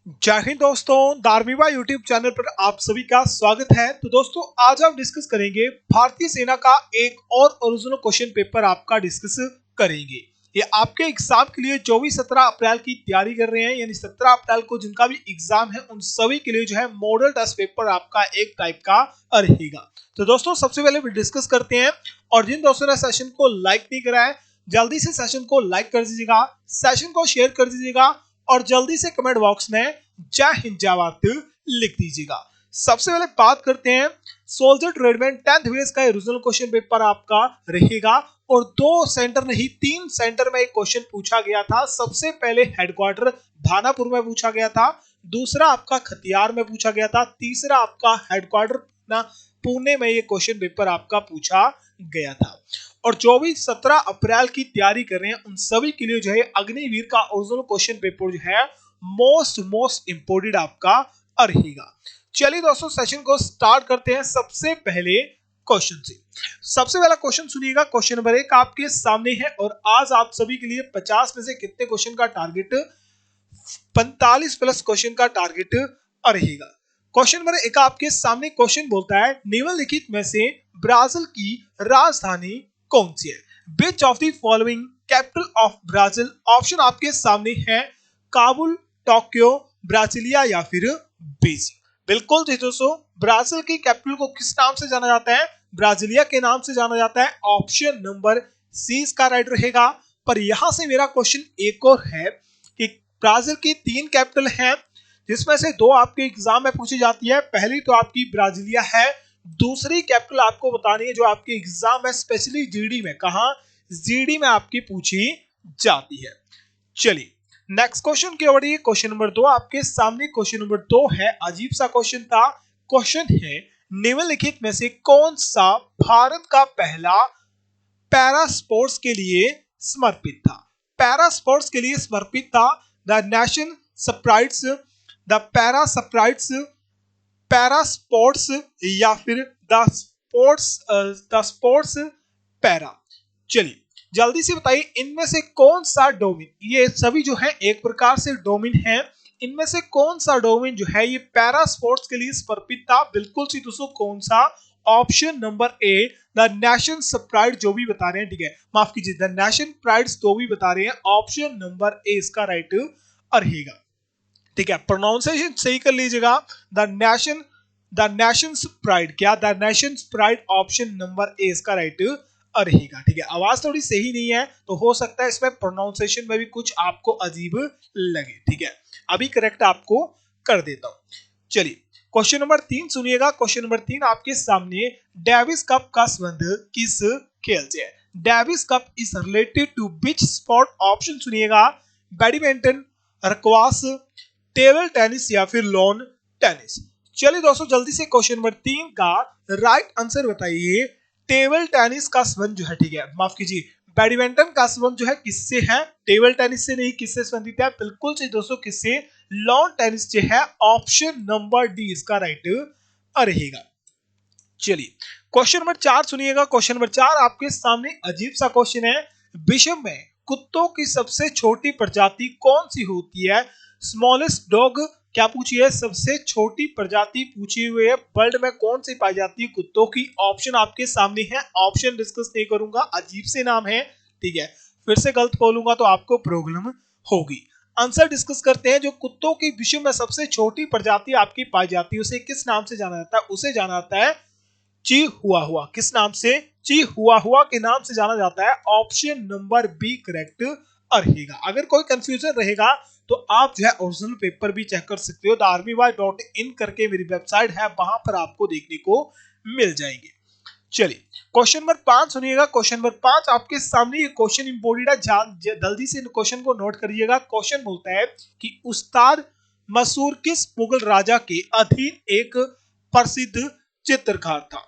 जय हिंद दोस्तों, धार्मिवा YouTube channel पर आप सभी का स्वागत है। तो दोस्तों आज हम डिस्कस करेंगे भारतीय सेना का एक और ओरिजिनल क्वेश्चन पेपर आपका डिस्कस करेंगे। ये आपके एग्जाम के लिए जो भी 17 अप्रैल की तैयारी कर रहे हैं, यानी 17 अप्रैल को जिनका भी एग्जाम है उन सभी के लिए जो है मॉडल टेस्ट पेपर आपका एक टाइप का रहेगा। तो दोस्तों सबसे पहले डिस्कस करते हैं, और जिन दोस्तों ने सेशन को लाइक नहीं करा है जल्दी से सेशन को लाइक कर दीजिएगा, सेशन को शेयर कर दीजिएगा और जल्दी से कमेंट बॉक्स में जय हिंद जय भारत लिख दीजिएगा। सबसे पहले बात करते हैं सोल्जर ट्रेडमैन 10th बेस का ओरिजिनल क्वेश्चन पेपर आपका रहेगा, और 2 सेंटर नहीं 3 सेंटर में एक क्वेश्चन पूछा गया था। सबसे पहले हेडक्वार्टर दानापुर में पूछा गया था, दूसरा आपका खतियार में पूछा गया था, तीसरा आपका हेडक्वार्टर पुणे में ये क्वेश्चन पेपर आपका पूछा गया था। और जो भी 17 अप्रैल की तैयारी कर रहे हैं उन सभी के लिए जो है अग्निवीर का ओरिजिनल क्वेश्चन पेपर जो है मोस्ट इंपोर्टेंट आपका रहेगा। चलिए दोस्तों सेशन को स्टार्ट करते हैं सबसे पहले क्वेश्चन से। सबसे पहला क्वेश्चन सुनिएगा, क्वेश्चन नंबर 1 आपके सामने है, और आज आप सभी के लिए 50 में से कितने क्वेश्चन का टारगेट, 45 प्लस क्वेश्चन का टारगेट रहेगा। क्वेश्चन नंबर 1 आपके सामने क्वेश्चन बोलता है निम्नलिखित में से ब्राजील की राजधानी कौन सी है? Which of the following capital of Brazil? Option आपके सामने है काबुल, टोक्यो, ब्राजिलिया या फिर बीजिंग। बिल्कुल जी दोस्तों, ब्राजील की कैपिटल को किस नाम से जाना जाता है? ब्राजिलिया के नाम से जाना जाता है। ऑप्शन नंबर सी इसका राइट रहेगा। पर यहां से मेरा क्वेश्चन एक और है कि ब्राजील की 3 कैपिटल हैं, जिसमें से 2 आपके एग्जाम में पूछी जाती है। पहली तो आपकी ब्राजिलिया है, दूसरी कैपिटल आपको बतानी है जो आपके एग्जाम में स्पेशली जीडी में, कहा जीडी में आपकी पूछी जाती है। चलिए नेक्स्ट क्वेश्चन की ओर, क्वेश्चन नंबर 2 आपके सामने। क्वेश्चन नंबर 2 है, अजीब सा क्वेश्चन था। क्वेश्चन है निम्नलिखित में से कौन सा भारत का पहला पैरा स्पोर्ट्स के लिए समर्पित था? पैरा स्पोर्ट्स के लिए समर्पित था the nation sprites, the para sprites, para sports या फिर द स्पोर्ट्स पैरा। चलिए जल्दी से बताइए इनमें से कौन सा डोमेन, ये सभी जो है एक प्रकार से डोमेन है, इनमें से कौन सा डोमेन जो है ये पैरा स्पोर्ट्स के लिए समर्पित था? बिल्कुल सी दोस्तों, कौन सा? Option number A the nation pride जो भी बता रहे हैं, ठीक है, माफ कीजिए, द नेशन प्राइड्स जो भी बता रहे हैं, ऑप्शन नंबर ए इसका राइट रहेगा। ठीक है, प्रोनाउंसिएशन सही कर लीजिएगा। द नेशन प्राइड, क्या the nation pride, option number A इसका राइट रहेगा। ठीक है, आवाज थोड़ी सही नहीं है तो हो सकता है इसमें प्रोनाउंसिएशन में भी कुछ आपको अजीब लगे। ठीक है, अभी करेक्ट आपको कर देता हूं। चलिए क्वेश्चन नंबर 3 सुनिएगा। क्वेश्चन नंबर 3 आपके सामने, डेविस कप का संबंध किस खेल से है? Davis cup is related to which sport? Option सुनिएगा, बैडमिंटन, रक्वास, टेबल टेनिस या फिर लॉन टेनिस। चलिए दोस्तों जल्दी से क्वेश्चन नंबर 3 का राइट आंसर बताइए। टेबल टेनिस का संबंध जो है, ठीक है, माफ कीजिए, बैडमिंटन का संबंध जो है किससे है? टेबल टेनिस से नहीं, किससे संबंधित है? बिल्कुल से दोस्तों, किससे? लॉन टेनिस से है। ऑप्शन नंबर डी इसका राइट रहेगा। चलिए क्वेश्चन नंबर 4 सुनिएगा। क्वेश्चन नंबर 4 आपके सामने अजीब सा क्वेश्चन है, विश्व में कुत्तों की सबसे छोटी प्रजाति कौन सी होती है? स्मॉलेस्ट डॉग क्या पूछी है? सबसे छोटी प्रजाति पूछी हुई है, वर्ल्ड में कौन सी पाई जाती है कुत्तों की? ऑप्शन आपके सामने है, ऑप्शन डिस्कस नहीं करूंगा, अजीब से नाम है, ठीक है, फिर से गलत बोलूंगा तो आपको प्रॉब्लम होगी। आंसर डिस्कस करते हैं। जो कुत्तों की विश्व में सबसे छोटी प्रजाति आपकी पाई जाती है उसे किस नाम से जाना जाता है? उसे जाना जाता है चिहुआहुआ। किस नाम से? चिहुआहुआ के नाम से जाना जाता है। ऑप्शन नंबर बी करेक्ट रहेगा। अगर कोई कंफ्यूजन रहेगा तो आप जो है ओरिजिनल पेपर भी चेक कर सकते हो, thearmyy.in करके मेरी वेबसाइट है, वहां पर आपको देखने को मिल जाएंगे। चलिए क्वेश्चन नंबर 5 सुनिएगा। क्वेश्चन नंबर 5 आपके सामने, ये क्वेश्चन इंपोर्टेंट है, जल्दी से क्वेश्चन को नोट करिएगा। क्वेश्चन बोलता है कि उस्ताद मसूर किस मुगल राजा के अधीन एक प्रसिद्ध चित्रकार था?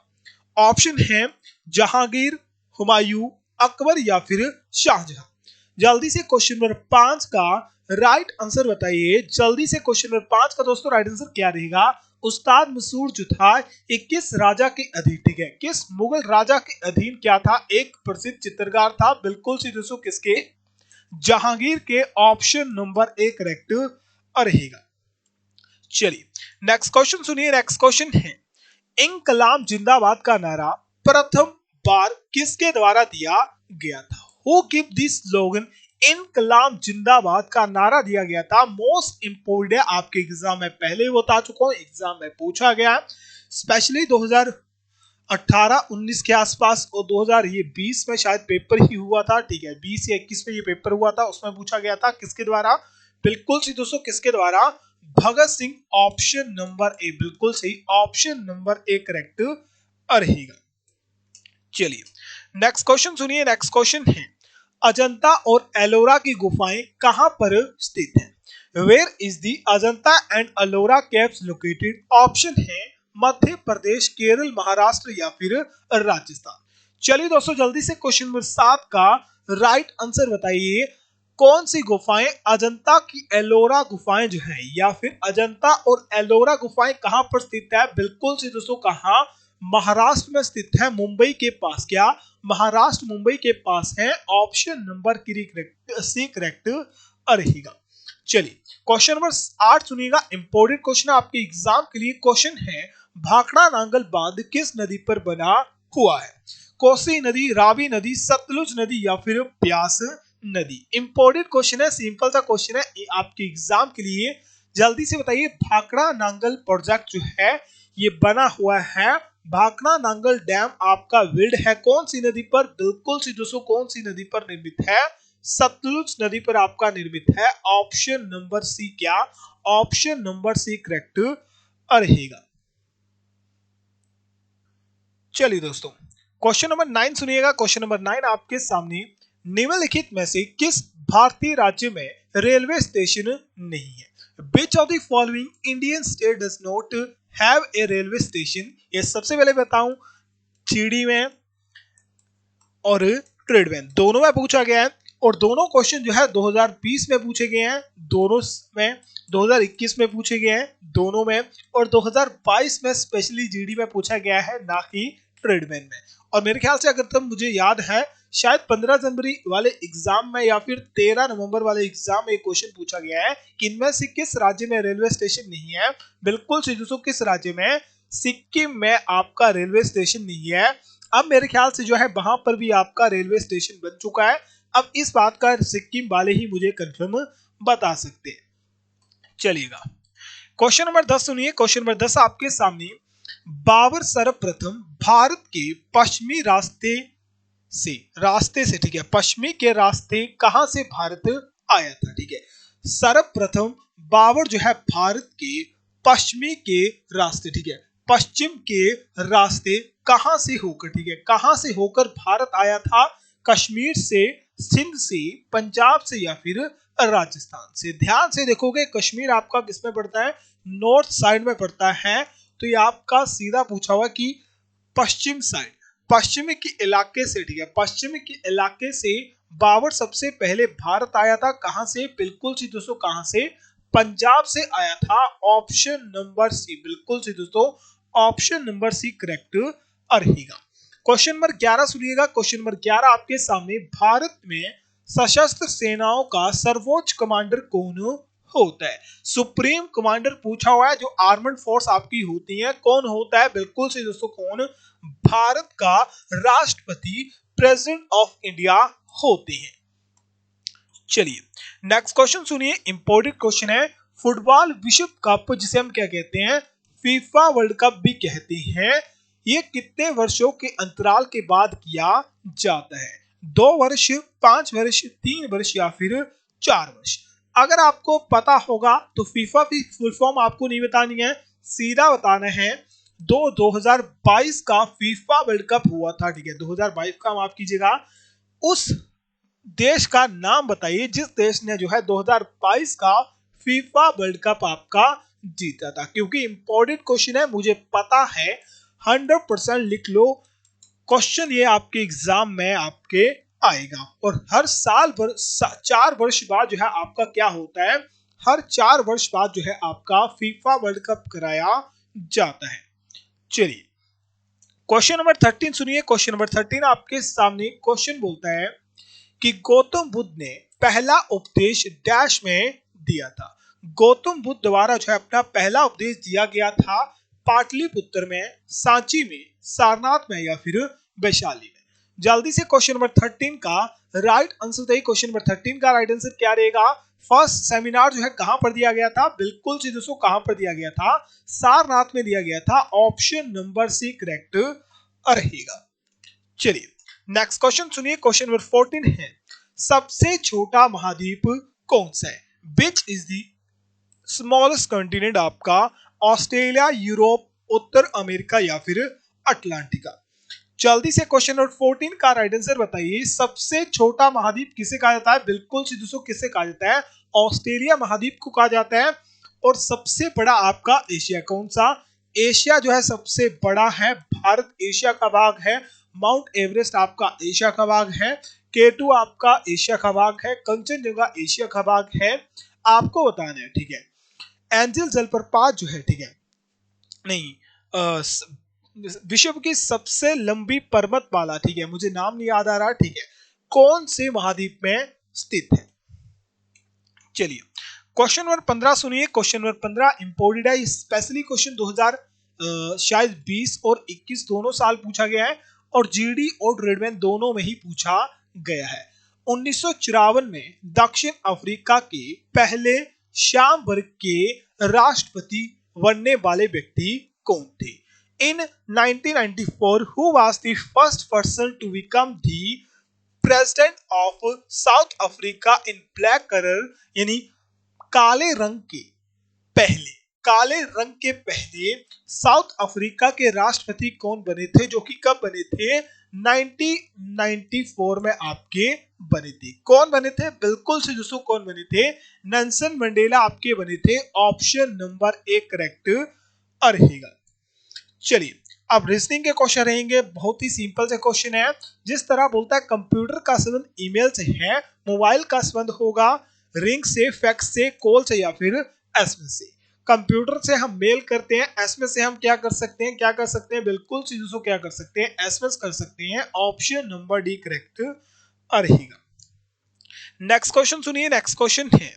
ऑप्शन है जहांगीर, हुमायूं, अकबर या फिर शाहजहां। जल्दी से क्वेश्चन नंबर 5 का राइट आंसर बताइए। जल्दी से क्वेश्चन नंबर 5 का दोस्तों राइट आंसर क्या रहेगा? उस्ताद मसूर जो था ये किस राजा के अधीन, ठीक है, किस मुगल राजा के अधीन क्या था? एक प्रसिद्ध चित्रकार था। बिल्कुल सी दोस्तों, किसके? जहांगीर के। ऑप्शन नंबर ए करेक्ट रहेगा। चलिए नेक्स्ट क्वेश्चन सुनिए। नेक्स्ट क्वेश्चन है, इंकलाब जिंदाबाद का नारा प्रथम बार किसके द्वारा दिया गया था? Who give this slogan? इंकलाब जिंदाबाद का नारा दिया गया था। मोस्ट इंपोर्टेंट है, आपके एग्जाम में पहले ही बता चुका हूं, एग्जाम में पूछा गया है, स्पेशली 2018-19 के आसपास और 2020 में शायद पेपर ही हुआ था, ठीक है, 20 या 21 में ये पेपर हुआ था, उसमें पूछा गया था किसके द्वारा? बिल्कुल सही दोस्तों, किसके द्वारा? Bhagat Singh. Option number A, बिल्कुल सही, ऑप्शन नंबर ए करेक्ट रहेगा। चलिए नेक्स्ट क्वेश्चन सुनिए। नेक्स्ट क्वेश्चन है, अजंता और एलोरा की गुफाएं कहां पर स्थित हैं? Where is the Ajanta and Ellora caves located? Option है मध्य प्रदेश, केरल, महाराष्ट्र या फिर राजस्थान। चलिए दोस्तों जल्दी से क्वेश्चन नंबर 7 का राइट आंसर बताइए। कौन सी गुफाएं अजंता की एलोरा गुफाएं जो है, या फिर अजंता और एलोरा गुफाएं कहां पर स्थित है? बिल्कुल से दोस्तों, कहां? महाराष्ट्र में स्थित है, मुंबई के पास। क्या? महाराष्ट्र मुंबई के पास है। ऑप्शन नंबर सी करेक्ट रहेगा। चलिए क्वेश्चन नंबर 8 सुनिएगा, इंपोर्टेंट क्वेश्चन आपके एग्जाम के लिए। क्वेश्चन है, भाखड़ा नांगल बांध किस नदी पर बना हुआ है? कोसी नदी, रावी नदी, सतलुज नदी या फिर ब्यास नदी? इंपोर्टेंट क्वेश्चन है, सिंपल सा क्वेश्चन है आपके एग्जाम के लिए। जल्दी से बताइए, भाखड़ा नांगल प्रोजेक्ट जो है ये बना हुआ है, भाखड़ा नांगल डैम आपका बिल्ड है कौन सी नदी पर? बिल्कुल सी दोस्तों, कौन सी नदी पर निर्मित है? सतलुज नदी पर आपका निर्मित है। ऑप्शन नंबर सी, क्या? ऑप्शन नंबर सी करेक्ट रहेगा। चलिए दोस्तों क्वेश्चन नंबर 9 सुनिएगा। क्वेश्चन नंबर 9 आपके सामने, निम्नलिखित में से किस भारतीय राज्य में रेलवे स्टेशन नहीं है? Which of the following Indian state does not have a railway station? ये सबसे पहले बताऊं, जीडी में और ट्रेड में दोनों में पूछा गया है, और दोनों क्वेश्चन जो है 2020 में पूछे गए हैं, दोनों में 2021 में पूछे गए हैं दोनों में, और 2022 में स्पेशली जीडी में पूछा गया है, ना कि ट्रेडमैन में। और मेरे ख्याल से अगर तब मुझे याद है शायद 15 जनवरी वाले एग्जाम में या फिर 13 नवंबर वाले एग्जाम में क्वेश्चन पूछा गया है कि इनमें से किस राज्य में रेलवे स्टेशन नहीं है? बिल्कुल से दोस्तों, किस राज्य में? सिक्किम में आपका रेलवे स्टेशन नहीं है। अब मेरे ख्याल से जो है वहां पर भी आपका रेलवे स्टेशन बन चुका है। अब इस बात का सिक्किम वाले ही मुझे कंफर्म बता सकते हैं। चलिएगा क्वेश्चन नंबर 10 सुनिए। क्वेश्चन नंबर 10 आपके सामने, बाबर सर्वप्रथम भारत के पश्चिमी रास्ते से ठीक है, पश्चिमी के रास्ते कहां से भारत आया था? ठीक है, सर्वप्रथम बाबर जो है भारत के पश्चिमी के रास्ते, ठीक है, पश्चिम के रास्ते कहां से होकर, ठीक है, कहां से होकर भारत आया था? कश्मीर से, सिंध से, पंजाब से या फिर राजस्थान से? ध्यान से देखोगे कश्मीर आपका किस में पड़ता है? नॉर्थ साइड में पड़ता है, तो ये आपका सीधा पूछा हुआ कि पश्चिम साइड, पश्चिमी के इलाके से, ठीक है, पश्चिमी के इलाके से बाबर सबसे पहले भारत आया था। कहां से? बिल्कुल सी दोस्तों, कहां से? पंजाब से आया था। ऑप्शन नंबर सी, बिल्कुल सी दोस्तों, ऑप्शन नंबर सी करेक्ट रहेगा। क्वेश्चन नंबर 11 सुनिएगा। क्वेश्चन नंबर 11 आपके सामने, भारत में सशस्त्र सेनाओं का सर्वोच्च कमांडर कौन होता है? सुप्रीम कमांडर पूछा हुआ है, जो आर्मड फोर्स आपकी होती है, कौन होता है? बिल्कुल से दोस्तों, कौन? भारत का राष्ट्रपति, प्रेसिडेंट ऑफ इंडिया होते हैं। चलिए नेक्स्ट क्वेश्चन सुनिए, इंपॉर्टेंट क्वेश्चन है, फुटबॉल विश्व कप जिसे हम क्या कहते हैं? फीफा वर्ल्ड कप भी कहते हैं, ये कितने वर्षों के अंतराल के बाद किया जाता है? 2 वर्ष, 5 वर्ष, 3 वर्ष या फिर 4 वर्ष? अगर आपको पता होगा तो फीफा की फुल फॉर्म आपको नहीं बतानी है, सीधा बताना है। 2022 का फीफा वर्ल्ड कप हुआ था, ठीक है, 2022 का माफ कीजिएगा। उस देश का नाम बताइए जिस देश ने जो है 2022 का फीफा वर्ल्ड कप आपका जीता था, क्योंकि इंपॉर्टेंट क्वेश्चन है, मुझे पता है, 100% लिख लो, क्वेश्चन ये आपके एग्जाम में आपके आएगा। और हर साल 4 वर्ष बाद जो है आपका क्या होता है? हर 4 वर्ष बाद जो है आपका फीफा वर्ल्ड कप कराया जाता है। चलिए क्वेश्चन नंबर 13 सुनिए। क्वेश्चन नंबर 13 आपके सामने क्वेश्चन बोलता है कि गौतम बुद्ध ने पहला उपदेश डैश में दिया था। गौतम बुद्ध द्वारा जो है अपना पहला उपदेश दिया गया था? पाटलिपुत्र में, सांची में, सारनाथ में या फिर वैशाली में? जल्दी से क्वेश्चन नंबर 13 का राइट आंसर बताइए। क्वेश्चन नंबर 13 का राइट आंसर क्या रहेगा? फर्स्ट सेमिनार जो है कहां पर दिया गया था? बिल्कुल जी दोस्तों, कहां पर दिया गया था? सारनाथ में दिया गया था। ऑप्शन नंबर सी करेक्ट रहेगा। चलिए नेक्स्ट क्वेश्चन सुनिए। क्वेश्चन नंबर 14 है, सबसे छोटा महाद्वीप कौन सा है? Which is the smallest continent आपका? ऑस्ट्रेलिया, यूरोप, उत्तर अमेरिका या फिर अटलांटिका? जल्दी से क्वेश्चन नंबर 14 का राइट आंसर बताइए। सबसे छोटा महाद्वीप किसे कहा जाता है? बिल्कुल सी दोस्तों, किसे कहा जाता है? ऑस्ट्रेलिया महाद्वीप को कहा जाता है। और सबसे बड़ा आपका एशिया कौन सा? एशिया जो है सबसे बड़ा है। भारत एशिया का भाग है। माउंट एवरेस्ट आपका एशिया का भाग है। केटू आपका एशिया का भाग है। कंचनजंगा एशिया का भाग है। आपको बताना है, ठीक है। एंजल जलप्रपात जो है, ठीक है, नहीं, विश्व की सबसे लंबी पर्वतमाला, ठीक है, मुझे नाम नहीं याद आ रहा, ठीक है, कौन से महाद्वीप में स्थित है? चलिए क्वेश्चन नंबर 15 सुनिए। क्वेश्चन नंबर 15 इंपोर्टेड है। स्पेशली क्वेश्चन 2000 शायद 20 और 21 दोनों साल पूछा गया है और जीडी और ग्रेडमैन दोनों में ही पूछा गया है। 1954 में दक्षिण अफ्रीका के पहले श्याम वर्ग के राष्ट्रपति बनने वाले व्यक्ति कौन थे? In 1994, who was the first person to become the president of South Africa in black color? यानी काले रंग के पहले, काले रंग के पहले साउथ अफ्रीका के राष्ट्रपति कौन बने थे? जो कि कब बने थे? 1994 में आपके बने थे। कौन बने थे? बिल्कुल से दोस्तों, कौन बने थे? नेल्सन मंडेला आपके बने थे। ऑप्शन नंबर ए करेक्ट रहेगा। चलिए अब रीजनिंग के क्वेश्चन रहेंगे। बहुत ही सिंपल से क्वेश्चन है। जिस तरह बोलता है कंप्यूटर का संबंध ईमेल से है, मोबाइल का संबंध होगा रिंग से, फैक्स से, कॉल से या फिर एसएमएस से। कंप्यूटर से हम मेल करते हैं, एसएमएस से हम क्या कर सकते हैं? क्या कर सकते हैं? बिल्कुल सी दोस्तों, क्या कर सकते हैं? एसएमएस कर सकते हैं। ऑप्शन नंबर डी करेक्ट रहेगा। नेक्स्ट क्वेश्चन सुनिए। नेक्स्ट क्वेश्चन है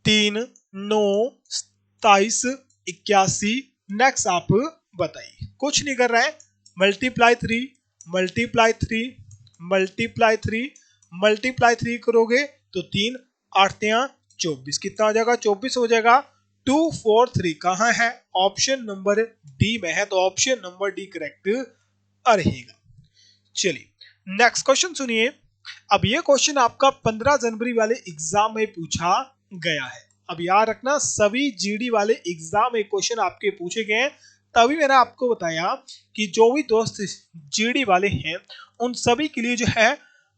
3, 9, 27, 81। नेक्स्ट आप बताइए। कुछ नहीं कर रहा है। मल्टीप्लाई 3, मल्टीप्लाई 3, मल्टीप्लाई 3, मल्टीप्लाई 3 करोगे तो 3 8 24। कितना हो जाएगा? 24 हो जाएगा। 2 4 3 कहाँ है? ऑप्शन नंबर डी में है। तो ऑप्शन नंबर डी करेक्ट रहेगा। चलिए नेक्स्ट क्वेश्चन सुनिए। अब ये क्वेश्चन आपका 15 जनवरी वाले एग्जाम में पूछा गया है। अब याद रखना, सभी जीडी वाले एग्जाम में क्वेश्चन आपके पूछे गए हैं। तभी मैंने आपको बताया कि जो भी दोस्त जीडी वाले हैं उन सभी के लिए जो है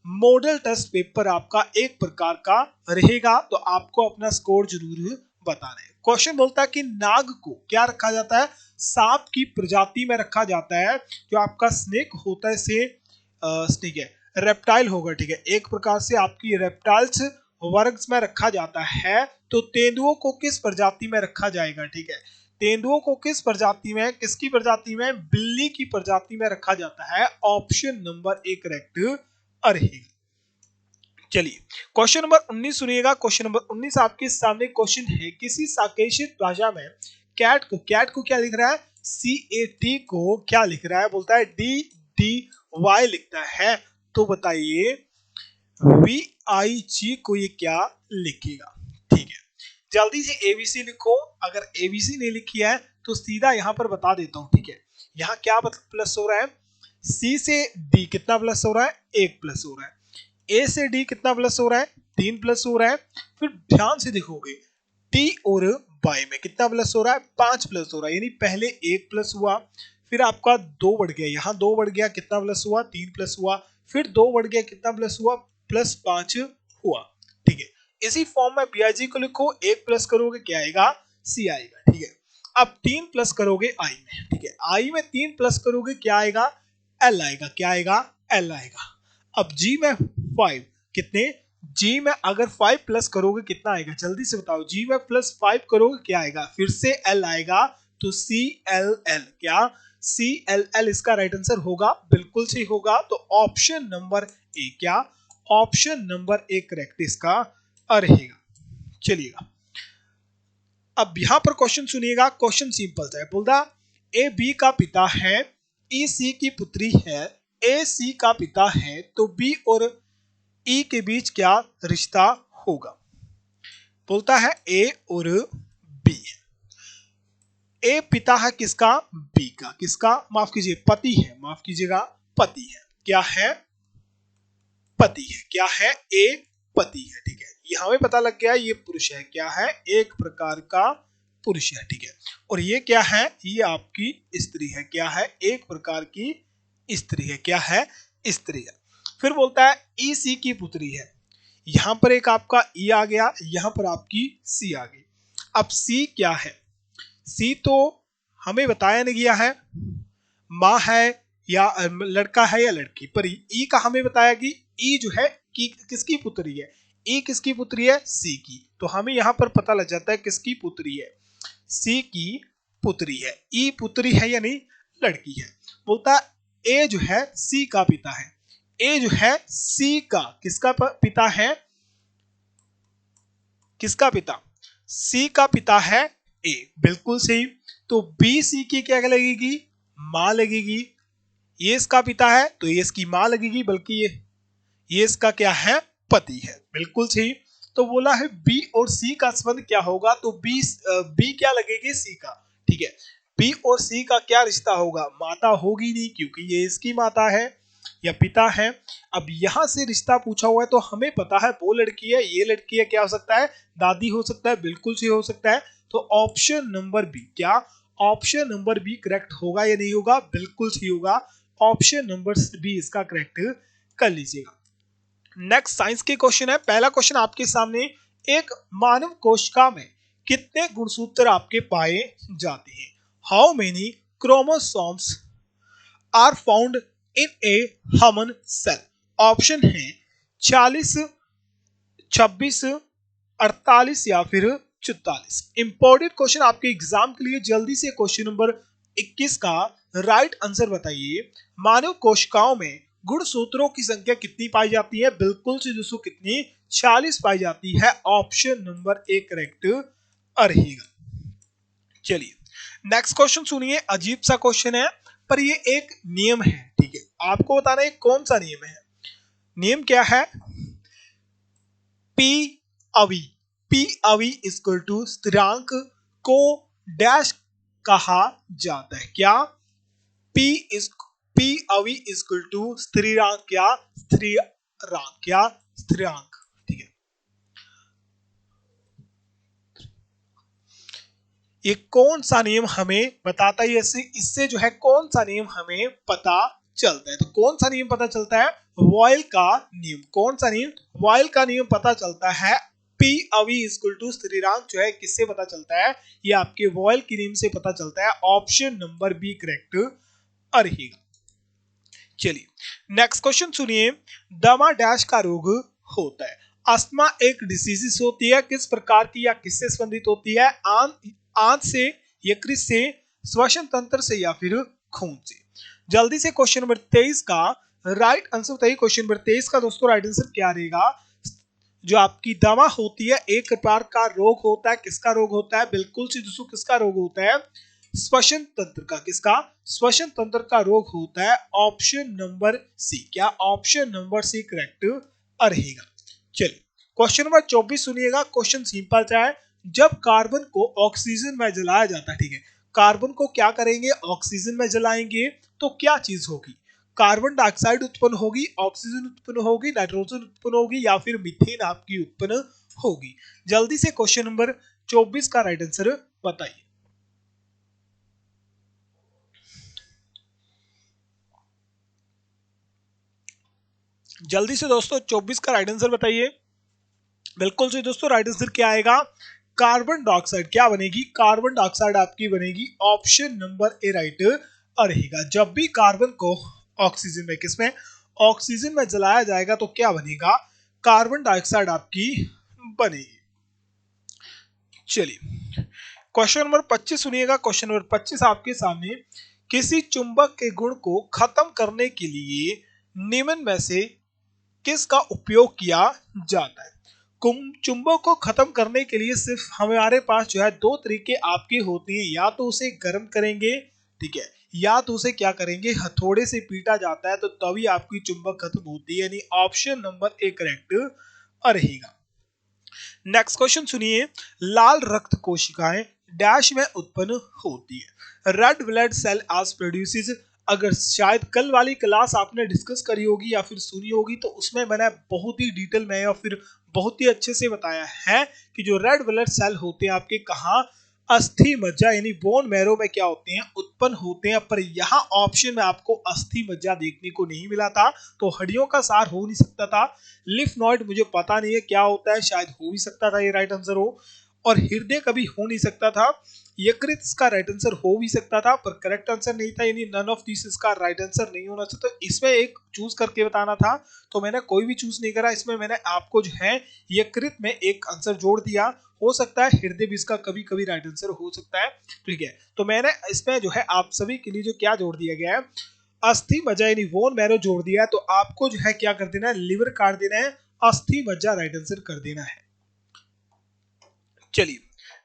मॉडल टेस्ट पेपर आपका एक प्रकार का रहेगा। तो आपको अपना स्कोर जरूर बताना है। क्वेश्चन बोलता है कि नाग को क्या रखा जाता है? सांप की प्रजाति में रखा जाता है। जो आपका स्नेक होता है से स्नेक है, रेप्टाइल होगा, ठीक है, एक प्रकार से आपकी रेप्टाइल्स वर्ग में रखा जाता है। तो तेंदुओं को किस प्रजाति में रखा जाएगा? ठीक है, तेंदुओं को किस प्रजाति में, किसकी प्रजाति में? बिल्ली की प्रजाति में रखा जाता है। ऑप्शन नंबर ए करेक्ट रहेगा। चलिए क्वेश्चन नंबर 19 सुनिएगा। क्वेश्चन नंबर 19 आपके सामने क्वेश्चन है। किसी साकेशित भाषा में कैट को क्या लिख रहा है? CAT को क्या लिख रहा है? बोलता है DDY लिखता है। तो बताइए VIG को ये क्या लिखेगा? ठीक है, जल्दी से ABC लिखो। अगर ABC नहीं लिखी है तो सीधा यहां पर बता देता हूं, ठीक है। यहां क्या प्लस हो रहा है? C से D कितना प्लस हो रहा है? 1 प्लस हो रहा है। A से D कितना प्लस हो रहा है? 3 प्लस हो रहा है। फिर ध्यान से देखोगे T और Y में कितना प्लस हो रहा है? 5 प्लस हो रहा है। यानी पहले 1 प्लस हुआ, फिर आपका 2 बढ़ गया, यहाँ 2 बढ़ गया, कितना प्लस हुआ? 3 प्लस हुआ, फिर 2 बढ़ गया, कितना प्लस हुआ? +5 हुआ। ठीक है, इसी फॉर्म में BIG को लिखो। 1 प्लस करोगे क्या आएगा? C आएगा। ठीक है, अब 3 प्लस करोगे I में, ठीक है, I में 3 प्लस करोगे क्या आएगा? L आएगा। क्या आएगा? L आएगा। अब G में 5 कितने? G में अगर 5 प्लस करोगे कितना आएगा? जल्दी से बताओ। G में +5 करोगे क्या आएगा? फिर से L आएगा। तो CLL, क्या CLL इसका राइट आंसर होगा? बिल्कुल सही होगा। तो ऑप्शन नंबर ए, क्या ऑप्शन नंबर ए करेक्ट इसका रहेगा। चलिएगा अब यहाँ पर क्वेश्चन सुनिएगा, क्वेश्चन सिंपल है। बोलता ए बी का पिता है, ई सी की पुत्री है, ए सी का पिता है, तो बी और ई के बीच क्या रिश्ता होगा। बोलता है ए और बी, ए पिता है किसका, बी का, किसका, माफ कीजिए पति है, माफ कीजिएगा पति है, क्या है, पति है, क्या है, ए पति है, ठीक है। ये हमें पता लग गया ये पुरुष है, क्या है, एक प्रकार का पुरुष है, ठीक है। और ये क्या है, ये आपकी स्त्री है, क्या है, एक प्रकार की स्त्री है, क्या है, स्त्री है। फिर बोलता है ई सी की पुत्री है, यहां पर एक आपका ई आ गया, यहां पर आपकी सी आ गई। अब सी क्या है, सी तो हमें बताया नहीं गया है, माँ है या लड़का है या लड़की, पर ई का हमें बताया कि ई जो है कि किसकी पुत्री है, ई किसकी पुत्री है, सी की। तो हमें यहाँ पर पता लग जाता है किसकी पुत्री है, सी की पुत्री है। ई पुत्री है यानी लड़की है। बोलता है ए जो है सी का पिता है, ए जो है सी का किसका पिता है, किसका पिता, सी का पिता है ए, बिल्कुल सही। तो बी सी की क्या लगेगी, मां लगेगी। ये इसका पिता है तो ये इसकी मां लगेगी, बल्कि ये इसका क्या है, पति है, बिल्कुल सही। तो बोला है बी और सी का संबंध क्या होगा, तो बी क्या लगेगी, सी का, ठीक है। बी और सी का क्या रिश्ता होगा, माता होगी नहीं क्योंकि ये इसकी माता है या पिता है। अब यहां से रिश्ता पूछा हुआ है तो हमें पता है वो लड़की है, ये लड़की है, क्या हो सकता है, दादी हो सकता है, बिल्कुल सही हो सकता है। तो ऑप्शन नंबर बी, क्या ऑप्शन नंबर बी करेक्ट होगा या नहीं होगा, बिल्कुल सही होगा। ऑप्शन नंबर बी इसका करेक्ट कर लीजिएगा। नेक्स्ट साइंस के क्वेश्चन है। पहला क्वेश्चन आपके सामने, एक मानव कोशिका में कितने गुणसूत्र आपके पाए जाते हैं, how many chromosomes are found in a human cell. Option है 40, 26, 48 या फिर 44। इंपॉर्टेंट क्वेश्चन आपके एग्जाम के लिए, जल्दी से क्वेश्चन नंबर 21 का राइट आंसर बताइए। मानव कोशिकाओं में गुणसूत्रों की संख्या कितनी पाई जाती है, बिल्कुल से दोस्तों कितनी, 40 पाई जाती है। ऑप्शन नंबर ए करेक्ट रहेगा। चलिए नेक्स्ट क्वेश्चन सुनिए, अजीब सा क्वेश्चन है पर ये एक नियम है, ठीक है। आपको बताना है कौन सा नियम है। नियम क्या है, पी अवी, पी अवी इक्वल टू स्थिरांक को डैश कहा जाता है, क्या, पी अवी इक्वल टू स्थिरांक, क्या स्थिरांक, क्या स्थिरांक, ठीक है। ये कौन सा नियम हमें बताता है, इससे जो है कौन सा नियम हमें पता चलता है, तो कौन सा नियम पता चलता है, वॉयल का नियम। कौन सा नियम, वॉयल का नियम पता चलता है। पी अवी इक्वल टू स्थिरांक जो है किससे पता चलता है, ये आपके वॉयल के नियम से पता चलता है। ऑप्शन नंबर बी करेक्ट रहेगा। चलिए नेक्स्ट क्वेश्चन सुनिए, दमा डैश का रोग होता है। अस्थमा एक डिसीज होती है, किस प्रकार की या किससे संबंधित होती है, आंत से, यकृत से, श्वसन तंत्र से या फिर खून से। जल्दी से क्वेश्चन नंबर 23 का राइट आंसर बताइए। क्वेश्चन नंबर 23 का दोस्तों राइट आंसर क्या रहेगा, जो आपकी दमा होती है एक प्रकार का रोग होता है, किसका रोग होता है, बिल्कुल से दोस्तों किसका रोग होता है, श्वसन तंत्र का, किसका, श्वसन तंत्र का रोग होता है। ऑप्शन नंबर सी, क्या ऑप्शन नंबर सी करेक्ट रहेगा। चलिए क्वेश्चन नंबर 24 सुनिएगा, क्वेश्चन सिंपल सा है। जब कार्बन को ऑक्सीजन में जलाया जाता है, ठीक है, कार्बन को क्या करेंगे, ऑक्सीजन में जलाएंगे, तो क्या चीज होगी, कार्बन डाइऑक्साइड उत्पन्न होगी, ऑक्सीजन उत्पन्न होगी, नाइट्रोजन उत्पन्न होगी या फिर मीथेन आपकी उत्पन्न होगी। जल्दी से क्वेश्चन नंबर 24 का राइट आंसर बताइए। जल्दी से दोस्तों 24 का राइट आंसर बताइए। बिल्कुल से दोस्तों राइट आंसर क्या आएगा, कार्बन डाइऑक्साइड, क्या बनेगी, कार्बन डाइऑक्साइड आपकी बनेगी। ऑप्शन नंबर ए राइट रहेगा। जब भी कार्बन को ऑक्सीजन में, किसमें, ऑक्सीजन में जलाया जाएगा तो क्या बनेगा, कार्बन डाइऑक्साइड आपकी बनेगी। चलिए क्वेश्चन नंबर 25 सुनिएगा। क्वेश्चन नंबर 25 आपके सामने, किसी चुंबक के गुण को खत्म करने के लिए निम्न में से किसका उपयोग किया जाता है। चुंबक को खत्म करने के लिए सिर्फ हमारे पास जो है दो तरीके आपके होते हैं, या तो उसे गर्म करेंगे, ठीक है, या तो उसे क्या करेंगे, हथौड़े से पीटा जाता है, तो तभी आपकी चुंबक खत्म होती है, यानी ऑप्शन नंबर ए करेक्ट रहेगा। नेक्स्ट क्वेश्चन सुनिए, लाल रक्त कोशिकाएं डैश में उत्पन्न होती है। रेड ब्लड सेल आज प्रोड्यूसेस, अगर शायद कल वाली क्लास आपने डिस्कस करी होगी या फिर सुनी होगी, तो उसमें मैंने बहुत ही डिटेल में या फिर बहुत ही अच्छे से बताया है कि जो रेड ब्लड सेल होते हैं आपके कहाँ, अस्थि मज्जा यानी बोन मैरो में क्या होते हैं, उत्पन्न होते हैं। पर यहाँ ऑप्शन में आपको अस्थि मज्जा देखने को नहीं मिला था, तो हड्डियों का सार हो नहीं सकता था। लिम्फ नोड मुझे पता नहीं है क्या होता है, शायद हो भी सकता था, ये राइट आंसर हो। और हृदय कभी हो नहीं सकता था। यकृत इसका राइट आंसर हो भी सकता था, पर करेक्ट आंसर नहीं था, यानी नन ऑफ दिस इसका राइट आंसर नहीं होना चाहिए। तो इसमें एक चूज करके बताना था, तो मैंने कोई भी चूज नहीं करा। इसमें मैंने आपको जो है यकृत में एक आंसर जोड़ दिया। हो सकता है हृदय भी इसका कभी कभी राइट आंसर हो सकता है, ठीक है। तो मैंने इसमें जो है आप सभी के लिए जो क्या जोड़ दिया गया है, अस्थि मज्जा यानी बोन मैरो जोड़ दिया है। तो आपको जो है क्या कर देना है, लिवर काट देना है, अस्थि मज्जा राइट आंसर कर देना है। चलिए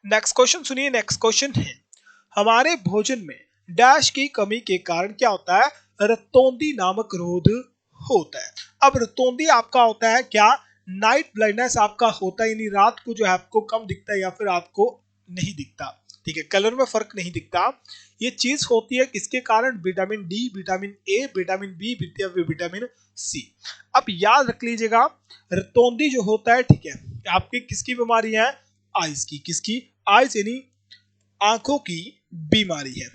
नेक्स्ट क्वेश्चन सुनिए। नेक्स्ट क्वेश्चन है, हमारे भोजन में डैश की कमी के कारण क्या होता है, रतौंधी नामक रोग होता है। अब रतौंधी आपका होता है क्या, नाइट ब्लाइंडनेस आपका होता है, यानी रात को जो है आपको कम दिखता है या फिर आपको नहीं दिखता, ठीक है, कलर में फर्क नहीं दिखता। ये चीज होती है किसके कारण, vitamin D, vitamin A, vitamin B, vitamin C. अब याद रख लीजिएगा, रतौंधी जो होता है, ठीक है, आपकी किसकी बीमारी है, आइज की, किसकी, आइज यानी आंखों की बीमारी है।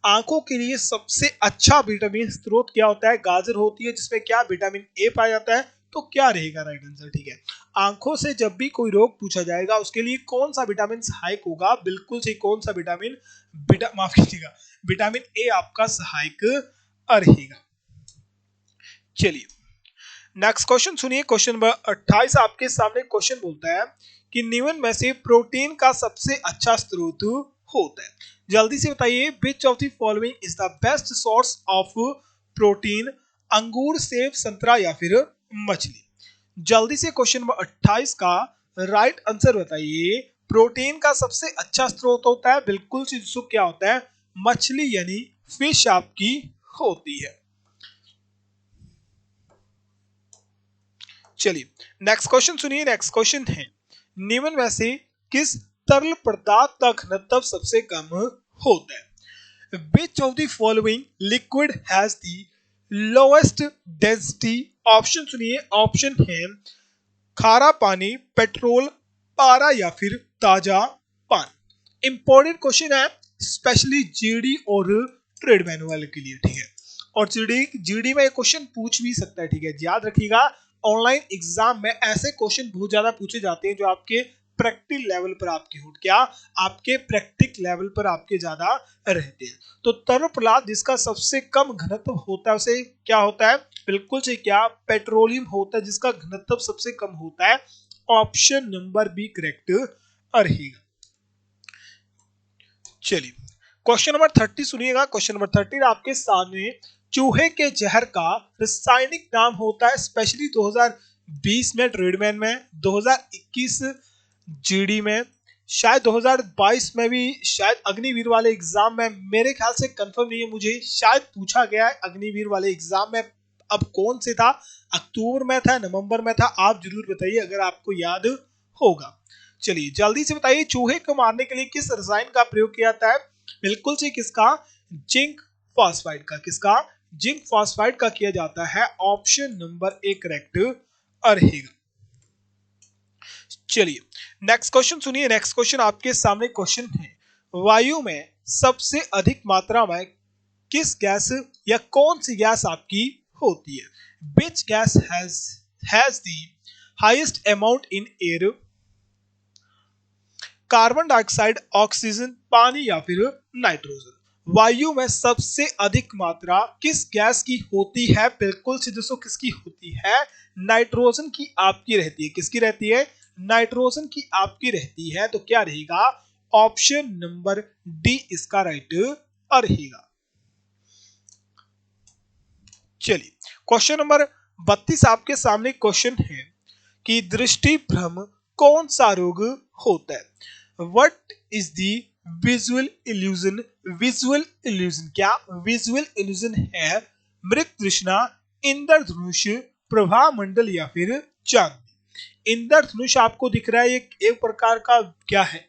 आंखों के लिए सबसे अच्छा विटामिन स्रोत क्या होता है, गाजर होती है, जिसमें क्या विटामिन ए पाया जाता है। तो क्या रहेगा राइट आंसर, ठीक है। आंखों से जब भी कोई रोग पूछा जाएगा उसके लिए कौन सा विटामिन सहायक होगा, बिल्कुल सही, कौन सा विटामिन, माफ कीजिएगा, विटामिन ए आपका सहायक रहेगा। चलिए नेक्स्ट क्वेश्चन सुनिए। क्वेश्चन नंबर 28 आपके सामने क्वेश्चन बोलता है कि निम्न में से प्रोटीन का सबसे अच्छा स्रोत होता है। जल्दी से बताइए, which of the following is the best source of protein, अंगूर, सेब, संतरा या फिर मछली। जल्दी से क्वेश्चन नंबर 28 का राइट आंसर बताइए। प्रोटीन का सबसे अच्छा स्रोत होता है, बिल्कुल सी क्या होता है, मछली यानी फिश आपकी होती है। चलिए नेक्स्ट क्वेश्चन सुनिए। नेक्स्ट क्वेश्चन है, निम्न में से किस तरल पदार्थ का घनत्व सबसे कम होता है। Which of the following liquid has the lowest density. Option सुनिए, ऑप्शन है खारा पानी, पेट्रोल, पारा या फिर ताजा पानी। इंपॉर्टेंट क्वेश्चन है, स्पेशली जीडी और ट्रेड मैनुअल के लिए, ठीक है। और जीडी में क्वेश्चन पूछ भी सकता है, ठीक है, याद रखिएगा। ऑनलाइन एग्जाम में ऐसे क्वेश्चन बहुत ज्यादा पूछे जाते हैं जो आपके प्रैक्टिकल लेवल पर आपके हो, क्या आपके प्रैक्टिकल लेवल पर आपके ज्यादा रहते हैं। तो तरल पदार्थ जिसका सबसे कम घनत्व होता है उसे क्या होता है, बिल्कुल से क्या, पेट्रोलियम होता है, जिसका घनत्व सबसे कम होता है। ऑप्शन नंबर बी करेक्ट रहेगा। चलिए क्वेश्चन नंबर 30 सुनिएगा। क्वेश्चन नंबर 30 आपके सामने, चूहे के जहर का रासायनिक नाम होता है, स्पेशली 2020 में ट्रेडमैन में, 2021 जीडी में, शायद 2022 में भी, शायद अग्निवीर वाले एग्जाम में, मेरे ख्याल से कंफर्म नहीं है मुझे, शायद पूछा गया है अग्निवीर वाले एग्जाम में। अब कौन से था, अक्टूबर में था, नवंबर में था, आप जरूर बताइए अगर आपको याद होगा। चलिए जल्दी से बताइए, चूहे को मारने के लिए किस रसायन का प्रयोग किया जाता है, बिल्कुल से किसका, जिंक फॉस्फाइड का, किसका, जिंक फॉस्फाइड का किया जाता है। ऑप्शन नंबर ए करेक्ट रहेगा। चलिए नेक्स्ट क्वेश्चन सुनिए। नेक्स्ट क्वेश्चन आपके सामने क्वेश्चन है, वायु में सबसे अधिक मात्रा में किस गैस या कौन सी गैस आपकी होती है। Which gas has the highest amount in air, carbon dioxide, oxygen, पानी या फिर नाइट्रोजन। वायु में सबसे अधिक मात्रा किस गैस की होती है, बिल्कुल से दोस्तों किसकी होती है, नाइट्रोजन की आपकी रहती है। किसकी रहती है, नाइट्रोजन की आपकी रहती है। तो क्या रहेगा, ऑप्शन नंबर डी इसका राइट रहेगा। चलिए क्वेश्चन नंबर 32 आपके सामने क्वेश्चन है कि दृष्टि भ्रम कौन सा रोग होता है? What is the visual illusion? Visual illusion क्या? विजुअल इल्यूजन है मृग तृष्णा, इंद्रधनुष, प्रभा मंडल या फिर चांदनी। इंद्रधनुष आपको दिख रहा है, एक प्रकार का क्या है?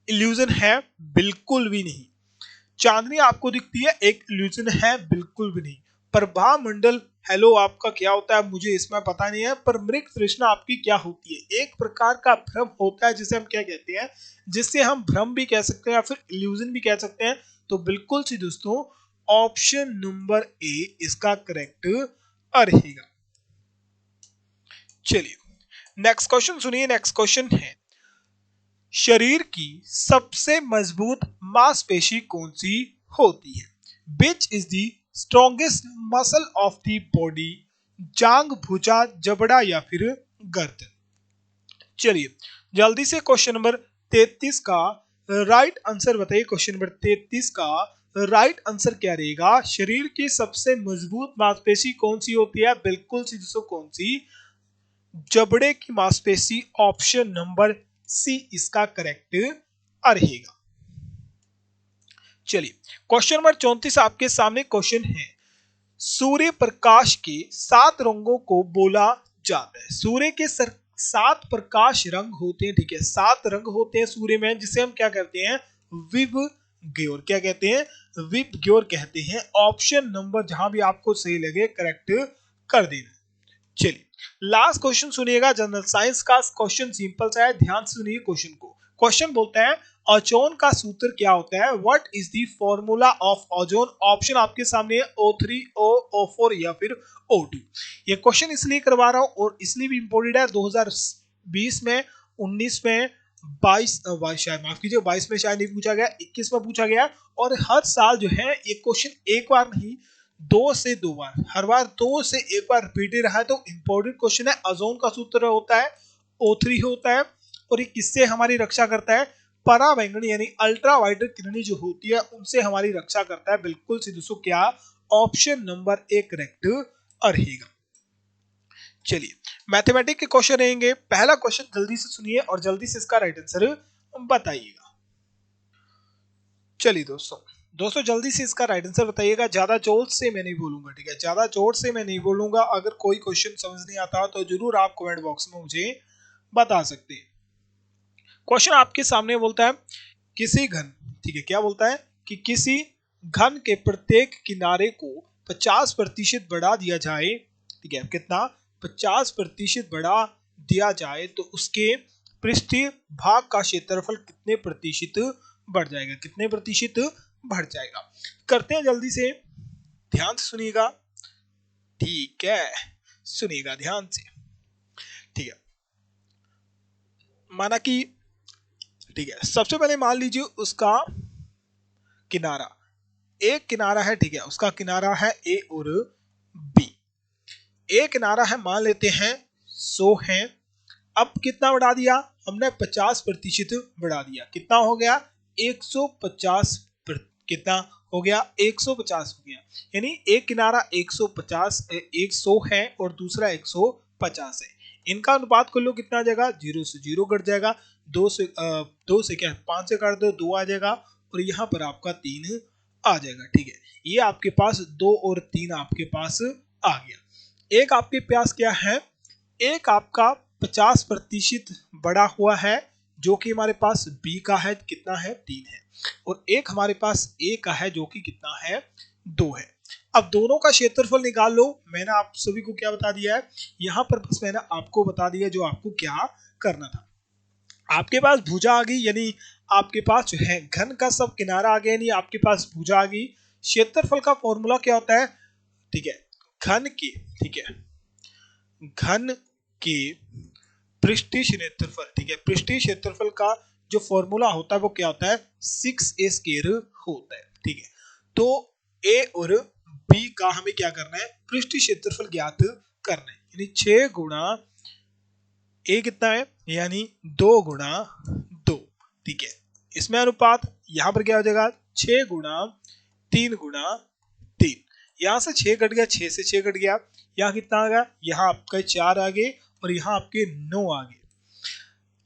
इल्यूजन है? बिल्कुल भी नहीं। चांदनी आपको दिखती है, एक इल्यूजन है? बिल्कुल भी नहीं। प्रभा मंडल, हेलो, आपका क्या होता है मुझे इसमें पता नहीं है, पर मृग तृष्णा आपकी क्या होती है? एक प्रकार का भ्रम होता है जिसे हम क्या कहते हैं, जिससे हम भ्रम भी कह सकते हैं या फिर इल्यूजन भी कह सकते हैं। तो बिल्कुल सी दोस्तों ऑप्शन नंबर ए इसका करेक्ट रहेगा। चलिए नेक्स्ट क्वेश्चन सुनिए। नेक्स्ट क्वेश्चन है, शरीर की सबसे मजबूत मांसपेशी कौन सी होती है? Which is the strongest muscle of the body? जांग, भुजा, जबड़ा या फिर गर्दन? चलिए जल्दी से क्वेश्चन नंबर 33 का राइट आंसर बताइए। क्वेश्चन नंबर 33 का राइट आंसर क्या रहेगा? शरीर की सबसे मजबूत मांसपेशी कौन सी होती है? बिल्कुल सी दोस्तों, कौन सी? जबड़े की मांसपेशी। ऑप्शन नंबर सी इसका करेक्ट रहेगा। चलिए क्वेश्चन नंबर 34 आपके सामने क्वेश्चन है, सूर्य प्रकाश के 7 रंगों को बोला जाता है। सूर्य के 7 प्रकाश रंग होते हैं, ठीक है, 7 रंग होते हैं सूर्य में, जिसे हम क्या कहते हैं? विबग्योर। क्या कहते हैं? विबग्योर कहते हैं। ऑप्शन नंबर जहां भी आपको सही लगे करेक्ट कर देना। चलिए लास्ट क्वेश्चन सुनिएगा, जनरल साइंस का। क्वेश्चन सिंपल सा है, ध्यान से सुनिए क्वेश्चन को। क्वेश्चन बोलता है ओजोन का सूत्र क्या होता है? What is the formula of ozone? Option आपके सामने है O3, O4 या फिर O2। ये क्वेश्चन इसलिए करवा रहा हूं और इसलिए भी इंपोर्टेंट है, 2020 में, 19 में, 22 शायद, माफ कीजिए 22 में शायद नहीं पूछा गया, 21 में पूछा गया। और हर साल जो है ये क्वेश्चन एक बार नहीं 2 से 2 बार, हर बार 2 से 1 बार रिपीट रहा है। तो इंपॉर्टेंट क्वेश्चन है। ओजोन का सूत्र होता है O3 होता है, और ये किससे हमारी रक्षा करता है? पराबैंगनी यानी अल्ट्रा वायलेट किरणें जो होती है उनसे हमारी रक्षा करता है। बिल्कुल सी दोस्तों क्या? ऑप्शन नंबर 1 करेक्ट रहेगा। चलिए मैथमेटिक्स के क्वेश्चन रहेंगे। पहला क्वेश्चन जल्दी से सुनिए और जल्दी से इसका राइट आंसर बताइएगा। चलिए दोस्तों जल्दी से इसका राइट आंसर बताइएगा। ज्यादा जोर से मैं नहीं बोलूंगा, ठीक है, ज्यादा जोर से मैं नहीं बोलूंगा। अगर कोई क्वेश्चन समझ नहीं आता तो जरूर आप कमेंट बॉक्स में मुझे बता सकते हैं। क्वेश्चन आपके सामने बोलता है किसी घन, ठीक है, क्या बोलता है कि किसी घन के प्रत्येक किनारे को 50% बढ़ा दिया जाए, ठीक है, कितना? 50% बढ़ा दिया जाए तो उसके पृष्ठीय भाग का क्षेत्रफल कितने प्रतिशत बढ़ जाएगा? कितने प्रतिशत बढ़ जाएगा? करते हैं जल्दी से, ध्यान से सुनिएगा, ठीक है, सुनिएगा ध्यान से, ठीक है। माना कि, ठीक है, सबसे पहले मान लीजिए उसका किनारा, एक किनारा है, ठीक है, उसका किनारा है ए और बी। ए किनारा है, मान लेते हैं 100 है। अब कितना बढ़ा दिया हमने? 50% बढ़ा दिया। कितना हो गया? 150। कितना हो गया? 150 हो गया। यानी एक किनारा 100 है और दूसरा 150 है। इनका अनुपात कर लो, कितना आ जाएगा? 0 से 0 कट जाएगा, 2 से क्या 5 से काट दो, 2 आ जाएगा, और यहाँ पर आपका 3 आ जाएगा, ठीक है। ये आपके पास 2 और 3 आपके पास आ गया। एक आपके पास क्या है? एक आपका 50% बढ़ा हुआ है जो कि हमारे पास बी का है, कितना है? 3 है। और एक हमारे पास ए का है जो कि कितना है? 2 है। अब दोनों का क्षेत्रफल निकाल लो। मैंने आप सभी को क्या बता दिया है यहाँ पर? बस मैंने आपको बता दिया जो आपको क्या करना था। आपके पास भुजा आ गई, यानी आपके पास जो है घन का सब किनारा आ गया, यानी आपके पास भुजा आ गई। क्षेत्रफल का फॉर्मूला क्या होता है? ठीक है, घन की, ठीक है, घन के पृष्ठीय क्षेत्रफल, ठीक है, पृष्ठीय क्षेत्रफल का जो फॉर्मूला होता है वो क्या होता है? 6a स्क्वायर होता है, ठीक है। तो a और b का हमें क्या करना है? पृष्ठीय क्षेत्रफल ज्ञात करना है, यानी 6 गुणा a कितना है? यानी 2 गुणा 2, ठीक है। इसमें अनुपात यहाँ पर क्या हो जाएगा? 6 गुणा 3 गुणा 3। यहाँ से 6 कट गया, 6 से 6 कट गया, यहाँ कितना आ गया? यहाँ आपका 4 आ गए, और यहाँ आपके 9 आ गए।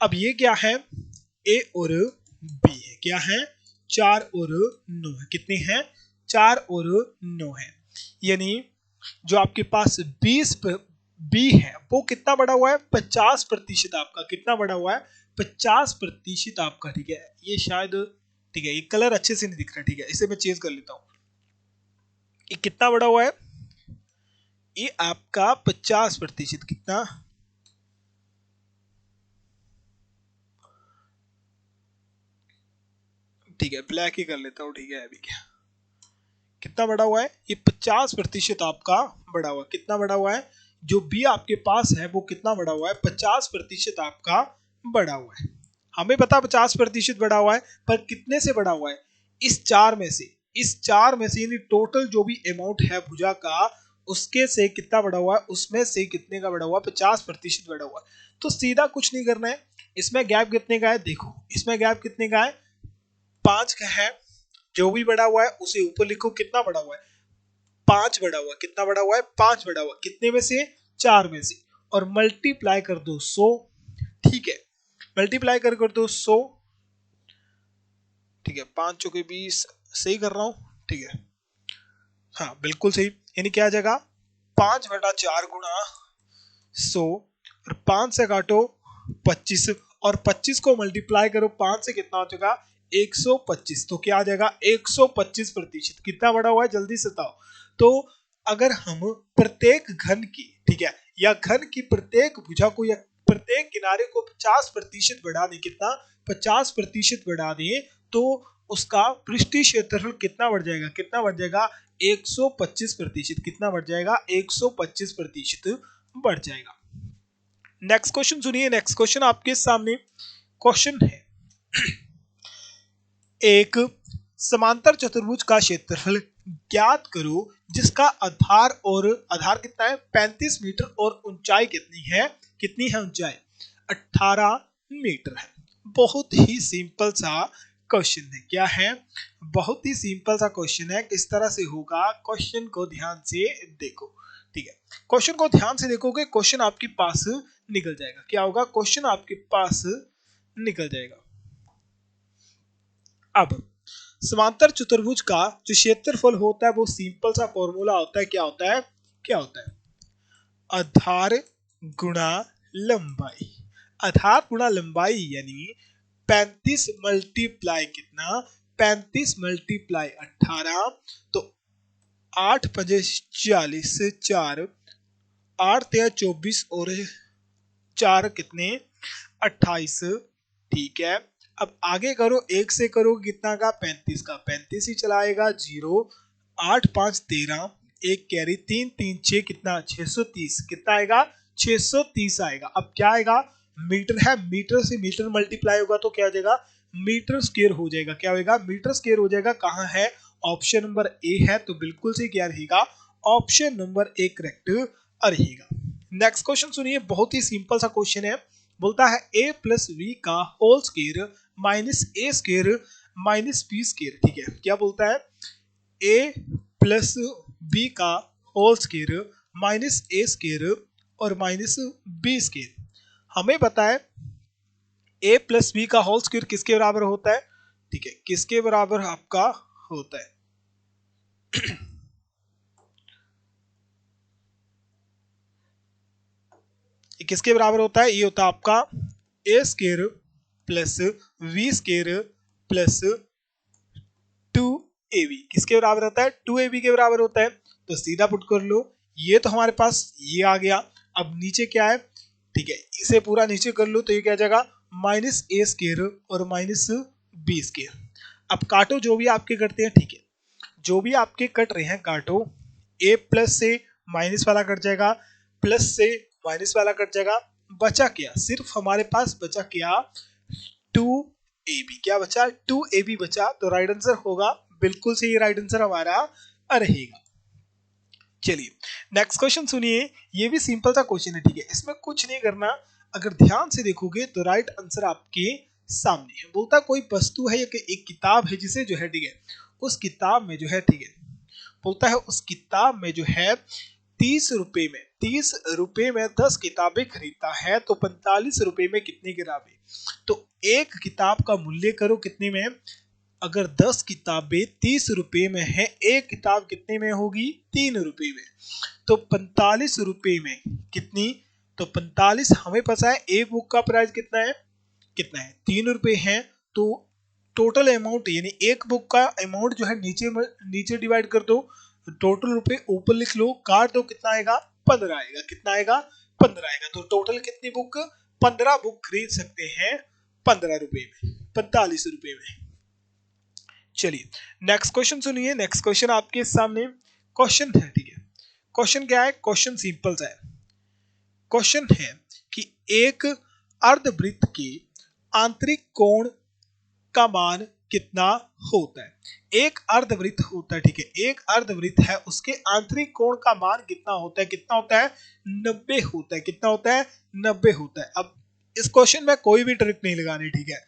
अब ये क्या है, ए और बी है, क्या है 4 और 9 है, कितने हैं 4 और 9 है। यानी जो आपके पास 20 बी है वो कितना बढ़ा हुआ है 50% आपका, कितना बढ़ा हुआ है 50% आपका, ठीक है। ये शायद ठीक है, ये कलर अच्छे से नहीं दिख रहा, ठीक है, इसे मैं चेंज कर लेता हूँ। ये कितना बढ़ा हुआ है, ये आपका 50%, कितना, ठीक है ब्लैक ही कर लेता हूँ, ठीक है। अभी क्या कितना बढ़ा हुआ है, ये 50% आपका बढ़ा हुआ है। कितना बढ़ा हुआ है, जो बी आपके पास है वो कितना बढ़ा हुआ है 50% आपका बढ़ा हुआ है। हमें पता 50% बढ़ा हुआ है, पर कितने से बढ़ा हुआ है, इस चार में से, इस चार में से, यानी टोटल जो भी अमाउंट है भुजा का उसके से कितना बढ़ा हुआ है, उसमें से कितने का बढ़ा हुआ है 50% बढ़ा हुआ है। तो सीधा कुछ नहीं करना है, इसमें गैप कितने का है, देखो इसमें गैप कितने का है 5 का है। जो भी बढ़ा हुआ है उसे ऊपर लिखो, कितना बढ़ा हुआ है 5 बढ़ा हुआ है, कितना बढ़ा हुआ है 5 बढ़ा हुआ है, कितने में से 4 में से, और मल्टीप्लाई कर दो 100, ठीक है, मल्टीप्लाई कर दो 100, ठीक है, 5 चौके 20, सही कर रहा हूं, ठीक है, हाँ बिल्कुल सही। यानी क्या आ जाएगा 5/4 गुणा 100, और 5 से काटो 25, और 25 को मल्टीप्लाई करो 5 से, कितना हो जाएगा 125। तो क्या आ जाएगा 125%, कितना बढ़ा हुआ है जल्दी से बताओ। तो अगर हम प्रत्येक घन की, ठीक है, या घन की प्रत्येक भुजा को या प्रत्येक किनारे को 50% बढ़ा दें, कितना 50% बढ़ा दें, तो उसका पृष्ठीय क्षेत्रफल कितना बढ़ जाएगा, कितना बढ़ जाएगा 125%, कितना बढ़ जाएगा 125% बढ़ जाएगा। नेक्स्ट क्वेश्चन सुनिए, नेक्स्ट क्वेश्चन आपके सामने क्वेश्चन है, एक समांतर चतुर्भुज का क्षेत्रफल ज्ञात करो जिसका आधार कितना है 35 मीटर और ऊंचाई कितनी है ऊंचाई 18 मीटर है। बहुत ही सिंपल सा क्वेश्चन है, क्या है, बहुत ही सिंपल सा क्वेश्चन है। किस तरह से होगा, क्वेश्चन को ध्यान से देखो, ठीक है, क्वेश्चन को ध्यान से देखोगे क्वेश्चन आपके पास निकल जाएगा। क्या होगा, क्वेश्चन आपके पास निकल जाएगा। अब समांतर चतुर्भुज का जो क्षेत्रफल होता है वो सिंपल सा फॉर्मूला होता है, क्या होता है, क्या होता है, आधार गुणा लंबाई, आधार गुणा लंबाई, यानी 35 मल्टीप्लाई कितना 35 मल्टीप्लाई 18, तो 8 पजे 40, 4 8 तेरह 24 और 4 कितने 28, ठीक है। अब आगे करो, एक से करो कितना का 35 का, 35 ही चलाएगा, 0 8 5 13, एक कैरी 3 3 6, कितना 630, कितना आएगा 630 आएगा। अब क्या आएगा, मीटर है, मीटर से मीटर मल्टीप्लाई होगा तो क्या आ जाएगा मीटर स्क्वायर हो जाएगा, क्या होगा मीटर स्क्वायर हो जाएगा। कहाँ है, ऑप्शन नंबर ए है, तो बिल्कुल से क्या रहेगा ऑप्शन नंबर ए करेक्ट रहेगा। नेक्स्ट क्वेश्चन सुनिए, बहुत ही सिंपल सा क्वेश्चन है, बोलता है a प्लस वी का होल स्क्वायर माइनस ए स्क्वायर माइनस बी स्क्वायर, ठीक है। क्या बोलता है, a प्लस बी का होल स्क्वायर माइनस ए स्क्वायर और माइनस बी स्क्वायर। हमें पता है a प्लस बी का होल स्क्वायर किसके बराबर होता है, ठीक है, किसके बराबर आपका होता है किसके बराबर होता है, ये होता है आपका a square plus b square plus 2ab, किसके बराबर होता है 2ab के बराबर होता है। तो सीधा पुट कर लो, ये तो हमारे पास ये आ गया। अब नीचे क्या है, ठीक है, इसे पूरा नीचे कर लो, तो ये क्या आ जाएगा माइनस ए स्क्वायर और माइनस बी स्क्वायर। अब काटो जो भी आपके कटते हैं, ठीक है, जो भी आपके कट रहे हैं काटो, ए प्लस से माइनस वाला कट जाएगा, प्लस से माइनस वाला कट जाएगा, बचा क्या, सिर्फ हमारे पास बचा क्या 2ab, क्या बचा 2ab बचा, तो राइट आंसर होगा बिल्कुल से ये राइट आंसर हमारा रहेगा। चलिए नेक्स्ट क्वेश्चन सुनिए, ये भी सिंपल सा क्वेश्चन है, ठीक है, इसमें कुछ नहीं करना, अगर ध्यान से देखोगे तो राइट आंसर आपके सामने है। बोलता कोई वस्तु है या एक किताब है जिसे जो है, ठीक है, उस किताब में जो है, ठीक है, बोलता है उस किताब में जो है 30 रुपए में 30 रुपए में 10 किताबें खरीदता है तो 45 रुपए में कितनी किताबें? तो एक किताब का मूल्य करो कितने में? अगर 10 किताबें 30 रुपए में है, एक किताब कितने में होगी? 3 रुपए में। तो 45 रुपए में कितनी? तो 45 हमें पता है एक बुक का प्राइस कितना है? कितना है? 3 रुपए है। तो टोटल अमाउंट यानी एक बुक का अमाउंट जो है नीचे डिवाइड कर दो, टोटल रुपए ऊपर लिख लो, काट दो, कितना आएगा? 15 आएगा। कितना आएगा? 15 आएगा। तो टोटल कितनी बुक? 15 बुक खरीद सकते हैं 15 रुपए में, 45 रुपए में। चलिए नेक्स्ट क्वेश्चन सुनिए। नेक्स्ट क्वेश्चन आपके सामने क्वेश्चन है, ठीक है। क्वेश्चन क्या है? क्वेश्चन सिंपल सा है। क्वेश्चन है कि एक अर्धवृत्त के आंतरिक कोण का मान कितना होता है? एक अर्धवृत्त होता है, ठीक है, एक अर्धवृत्त है, उसके आंतरिक कोण का मान कितना होता है? कितना होता है? 90 होता है। कितना होता है? 90 होता है। अब इस क्वेश्चन में कोई भी ट्रिक नहीं लगानी, ठीक है।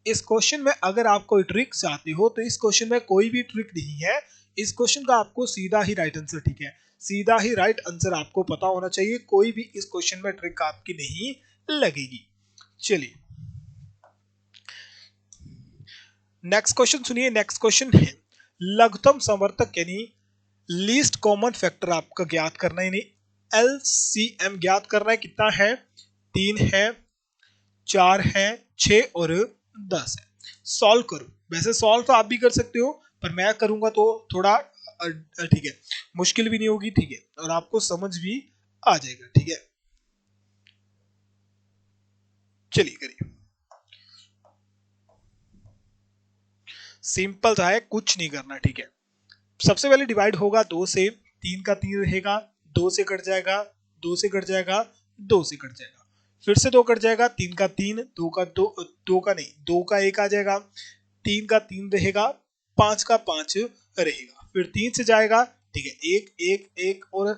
इस क्वेश्चन में अगर आप कोई ट्रिक चाहते हो तो इस क्वेश्चन में कोई भी ट्रिक नहीं है। इस क्वेश्चन का आपको सीधा ही राइट आंसर, ठीक है, सीधा ही राइट आंसर आपको पता होना चाहिए। कोई भी इस क्वेश्चन में ट्रिक आपकी नहीं लगेगी। चलिए नेक्स्ट क्वेश्चन सुनिए। नेक्स्ट क्वेश्चन है लघुत्तम समवर्तक यानी लीस्ट कॉमन फैक्टर आपका ज्ञात करना है, यानी LCM ज्ञात करना है। कितना है? 3 है, 4 है, 6 और 10 है। सॉल्व करो। वैसे सॉल्व तो आप भी कर सकते हो, पर मैं करूंगा तो थोड़ा ठीक है, मुश्किल भी नहीं होगी, ठीक है, और आपको समझ भी आ जाएगा, ठीक है। चलिए करिए। सिंपल सा है, कुछ नहीं करना, ठीक है। सबसे पहले डिवाइड होगा 2 से, 3 का 3 रहेगा, 2 से कट जाएगा, 2 से कट जाएगा, 2 से कट जाएगा, फिर से 2 कट जाएगा, 3 का 3, 2 का 2, 2 का नहीं, 2 का 1 आ जाएगा, 3 का 3 रहेगा, 5 का 5 रहेगा, फिर 3 से जाएगा, ठीक है, 1 1 1 और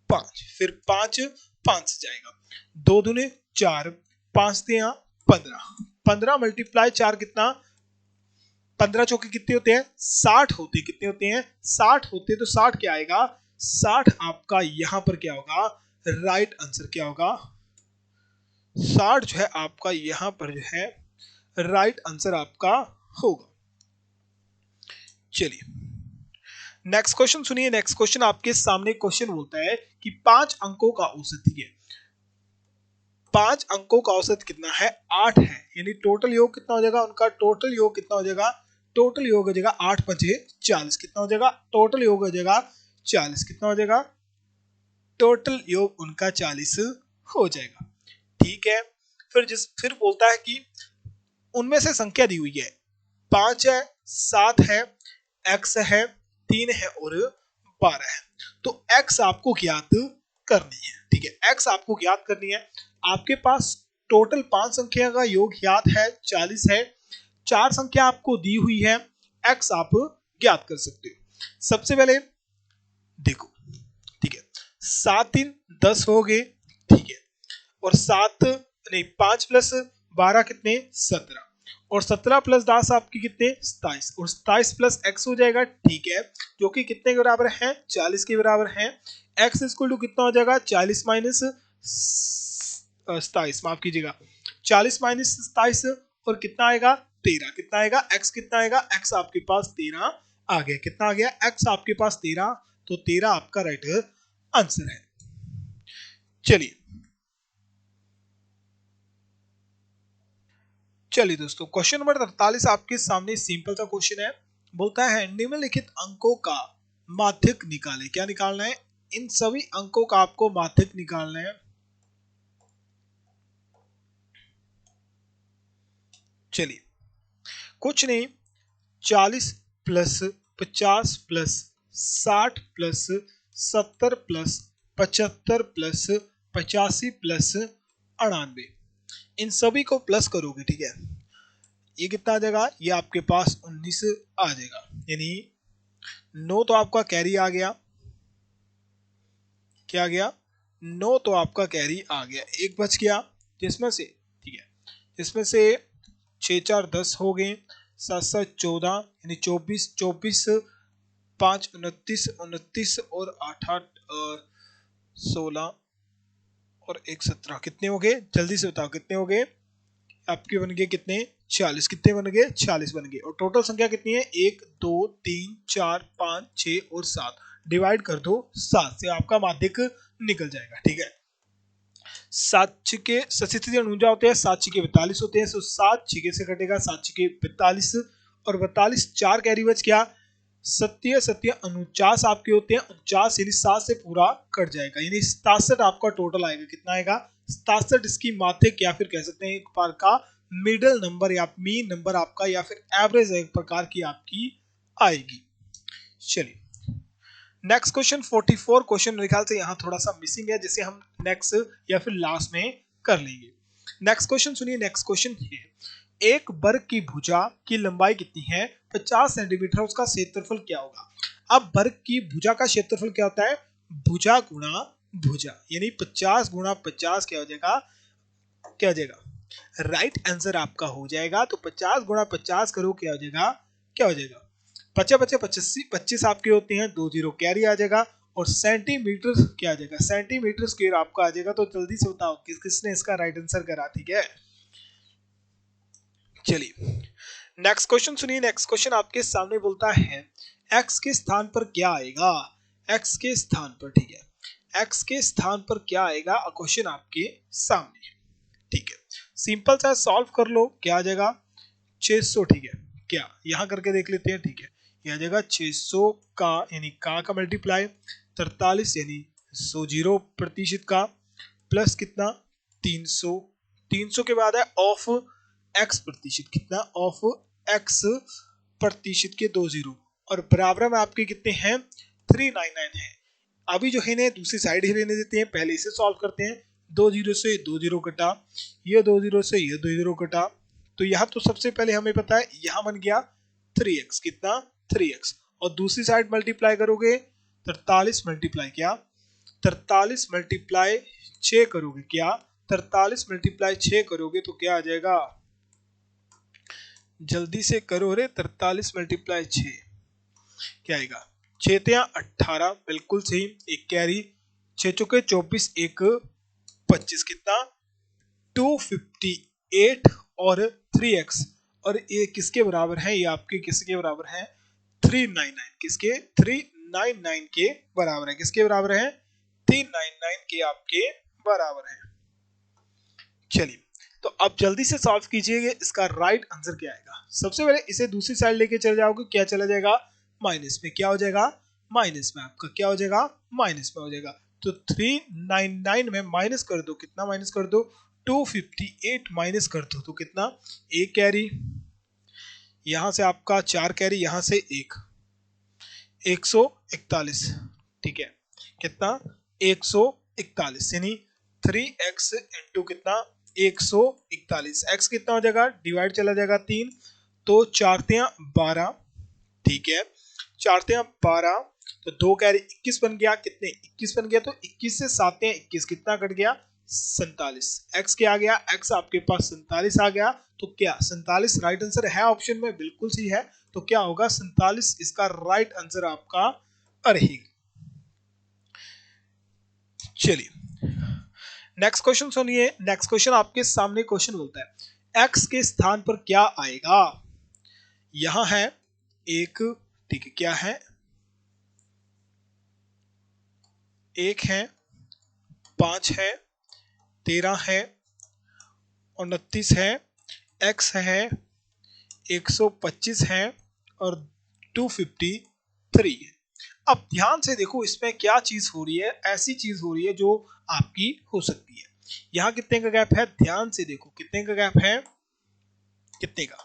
5, फिर 5 5 से जाएगा, 2 दूने 4, 5 दिया 15, 15 मल्टीप्लाई 4 कितना? 15 चौके कितने होते हैं? 60 होते हैं। कितने होते हैं? 60 होते हैं। तो 60 क्या आएगा? 60 आपका यहां पर क्या होगा? राइट आंसर क्या होगा? 60 जो है आपका यहां पर जो है राइट आंसर आपका होगा। चलिए नेक्स्ट क्वेश्चन सुनिए। नेक्स्ट क्वेश्चन आपके सामने क्वेश्चन बोलता है कि 5 अंकों का औसत, ठीक है, 5 अंकों का औसत कितना है? 8 है। यानी टोटल योग कितना हो जाएगा उनका? टोटल योग कितना हो जाएगा? टोटल योग हो जाएगा 8 5 40। कितना हो जाएगा? टोटल योग हो जाएगा 40। कितना हो जाएगा? टोटल योग उनका 40 हो जाएगा, ठीक है। फिर बोलता है कि उनमें से संख्या दी हुई है, 5 है, 7 है, x है, 3 है और 12 है। तो x आपको ज्ञात करनी है, ठीक है, x आपको ज्ञात करनी है। आपके पास टोटल 5 संख्या का योग ज्ञात है, 40 है, 4 संख्या आपको दी हुई है, x आप ज्ञात कर सकते हो। सबसे पहले देखो, ठीक है, 7 3 10 हो गए, ठीक है, और 7 नहीं 5 प्लस 12 कितने? 17, और 17 प्लस 10 आपकी कितने? 27, और 27 प्लस x हो जाएगा, ठीक है, जो कि कितने के बराबर है? 40 के बराबर है। x इक्वल टू कितना हो जाएगा? 40 माइनस 27, माफ कीजिएगा, 40 माइनस 27 और कितना आएगा? 13। कितना आएगा? x कितना आएगा? x आपके पास 13 आ गया। कितना आ गया? x आपके पास 13, तो 13 आपका राइट आंसर है। चलिए चलिए दोस्तों, क्वेश्चन नंबर 43 आपके सामने सिंपल सा क्वेश्चन है। बोलता है निम्नलिखित अंकों का माध्यक निकालें। क्या निकालना है? इन सभी अंकों का आपको माध्यक निकालना है। चलिए कुछ नहीं, 40 plus 50 plus 60 plus 70 plus 75 plus 85 plus 98, इन सभी को प्लस करोगे, ठीक है, ये कितना आ जाएगा? ये आपके पास 19 आ जाएगा। यानी 9 तो आपका कैरी आ गया। क्या आ गया? 9 तो आपका कैरी आ गया, एक बच गया, जिसमें से, ठीक है, जिसमें से 6 4 10 हो गए, 7 7 14, यानी 24 24, 5 29 29 और 8 8 16 और 1 17 कितने हो गए? जल्दी से बताओ कितने हो गए आपके? बन गए कितने? 40। कितने बन गए? 40 बन गए। और टोटल संख्या कितनी है? 1 2 3 4 5 6 और 7। डिवाइड कर दो 7 से, आपका माध्यक निकल जाएगा। ठीक है, 7 छिके 49 होते हैं, 7 छिके 42 होते हैं। तो 7 छिके से कटेगा 7 छिके 42 और 42 4 कैरी बच क्या? 49 आपके होते हैं। 49 यानी 7 से पूरा कट जाएगा, यानी 67 आपका टोटल आएगा। कितना आएगा? 67। इसकी माध्यक या फिर कह सकते हैं एक प्रकार का मिडिल नंबर या मीन नंबर आपका, या फिर एवरेज एक प्रकार की आपकी आएगी। चलिए नेक्स्ट क्वेश्चन 44 क्वेश्चन मेरे ख्याल से यहाँ थोड़ा सा मिसिंग है, जिसे हम नेक्स्ट या फिर लास्ट में कर लेंगे। नेक्स्ट क्वेश्चन सुनिए। नेक्स्ट क्वेश्चन है, एक वर्ग की भुजा की लंबाई कितनी है? 50 सेंटीमीटर। उसका क्षेत्रफल क्या होगा? अब वर्ग की भुजा का क्षेत्रफल क्या होता है? भुजा गुणा भुजा, यानी 50 गुणा 50 क्या हो जाएगा? क्या हो जाएगा? राइट आंसर आपका हो जाएगा। तो 50 गुणा 50 करो, क्या हो जाएगा? क्या हो जाएगा? 50 50 25 आपके होते हैं, 2 जीरो कैरी आ जाएगा। और सेंटीमीटर क्या आ जाएगा? सेंटीमीटर स्क्वायर आपका आ जाएगा। तो जल्दी से बताओ किसने इसका राइट आंसर करा? ठीक है, चलिए नेक्स्ट क्वेश्चन सुनिए। नेक्स्ट क्वेश्चन आपके सामने बोलता है x के स्थान पर क्या आएगा? x के स्थान पर, ठीक है, x के स्थान पर क्या आएगा? क्वेश्चन आपके सामने। ठीक है, सिंपल सा सॉल्व कर लो। क्या आ जाएगा? 600। ठीक है, क्या यहां करके देख लेते हैं। ठीक है, यह आ जाएगा 600 का, यानी का मल्टीप्लाई 43 यानी 100% का, प्लस कितना? 300। 300 के बाद है ऑफ x प्रतिशत, कितना? ऑफ x प्रतिशत के 2 जीरो, और बराबर में आपके कितने हैं? 399 है। अभी जो है ना दूसरी साइड ही लेने देते हैं, पहले इसे सॉल्व करते हैं। 2 जीरो से 2 जीरो कटा, ये 2 जीरो से ये 2 जीरो कटा। तो यहाँ तो सबसे पहले हमें पता है यहाँ बन गया 3x, कितना? 3x। और दूसरी साइड मल्टीप्लाई करोगे 43 मल्टीप्लाई क्या? 43 मल्टीप्लाई 6 करोगे क्या? 43 मल्टीप्लाई 6 करोगे तो क्या आ जाएगा? जल्दी से करो रे, 43 मल्टीप्लाई 6 क्या आएगा? 6 ते 18, बिल्कुल सही। एक कैरी, 6 चौके 24, एक 25, कितना? 258 और 3x, और ये किसके बराबर है? ये आपके किसके बराबर है? 399। किसके? 399 के बराबर है। किसके बराबर है? 399 के आपके बराबर है। चलिए तो अब जल्दी से सॉल्व कीजिए, इसका राइट आंसर क्या आएगा? सबसे पहले इसे दूसरी साइड लेके चले जाओगे, क्या चला जाएगा? माइनस में। क्या हो जाएगा? माइनस में आपका क्या हो जाएगा? माइनस में हो जाएगा। तो 399 में माइनस कर दो, कितना माइनस कर दो? 258 माइनस कर दो तो कितना? एक कैरी, यहां से आपका 4 कैरी, यहां से एक, 141। ठीक है, कितना? 141 यानी 3x इंटू कितना? 141। x कितना हो जाएगा? डिवाइड चला जाएगा 3, तो 4 तिया 12। ठीक है, 4 तिया 12, तो 2 कैरी 21 बन गया। कितने? 21 बन गया। तो 21 से 7 तिया 21, कितना कट गया? 47। x क्या आ गया? x आपके पास 47 आ गया। तो क्या 47 राइट आंसर है? ऑप्शन में बिल्कुल सही है। तो क्या होगा? 47 इसका राइट आंसर आपका रहेगा। चलिए नेक्स्ट क्वेश्चन सुनिए। नेक्स्ट क्वेश्चन आपके सामने क्वेश्चन बोलता है x के स्थान पर क्या आएगा? यहां है एक, ठीक है, क्या है? 1 है, 5 है, 13 है, 29 है, x है, 125 है और 253 है। अब ध्यान से देखो इसमें क्या चीज हो रही है। ऐसी चीज हो रही है जो आपकी हो सकती है। यहाँ कितने का गैप है? ध्यान से देखो कितने का गैप है? कितने का?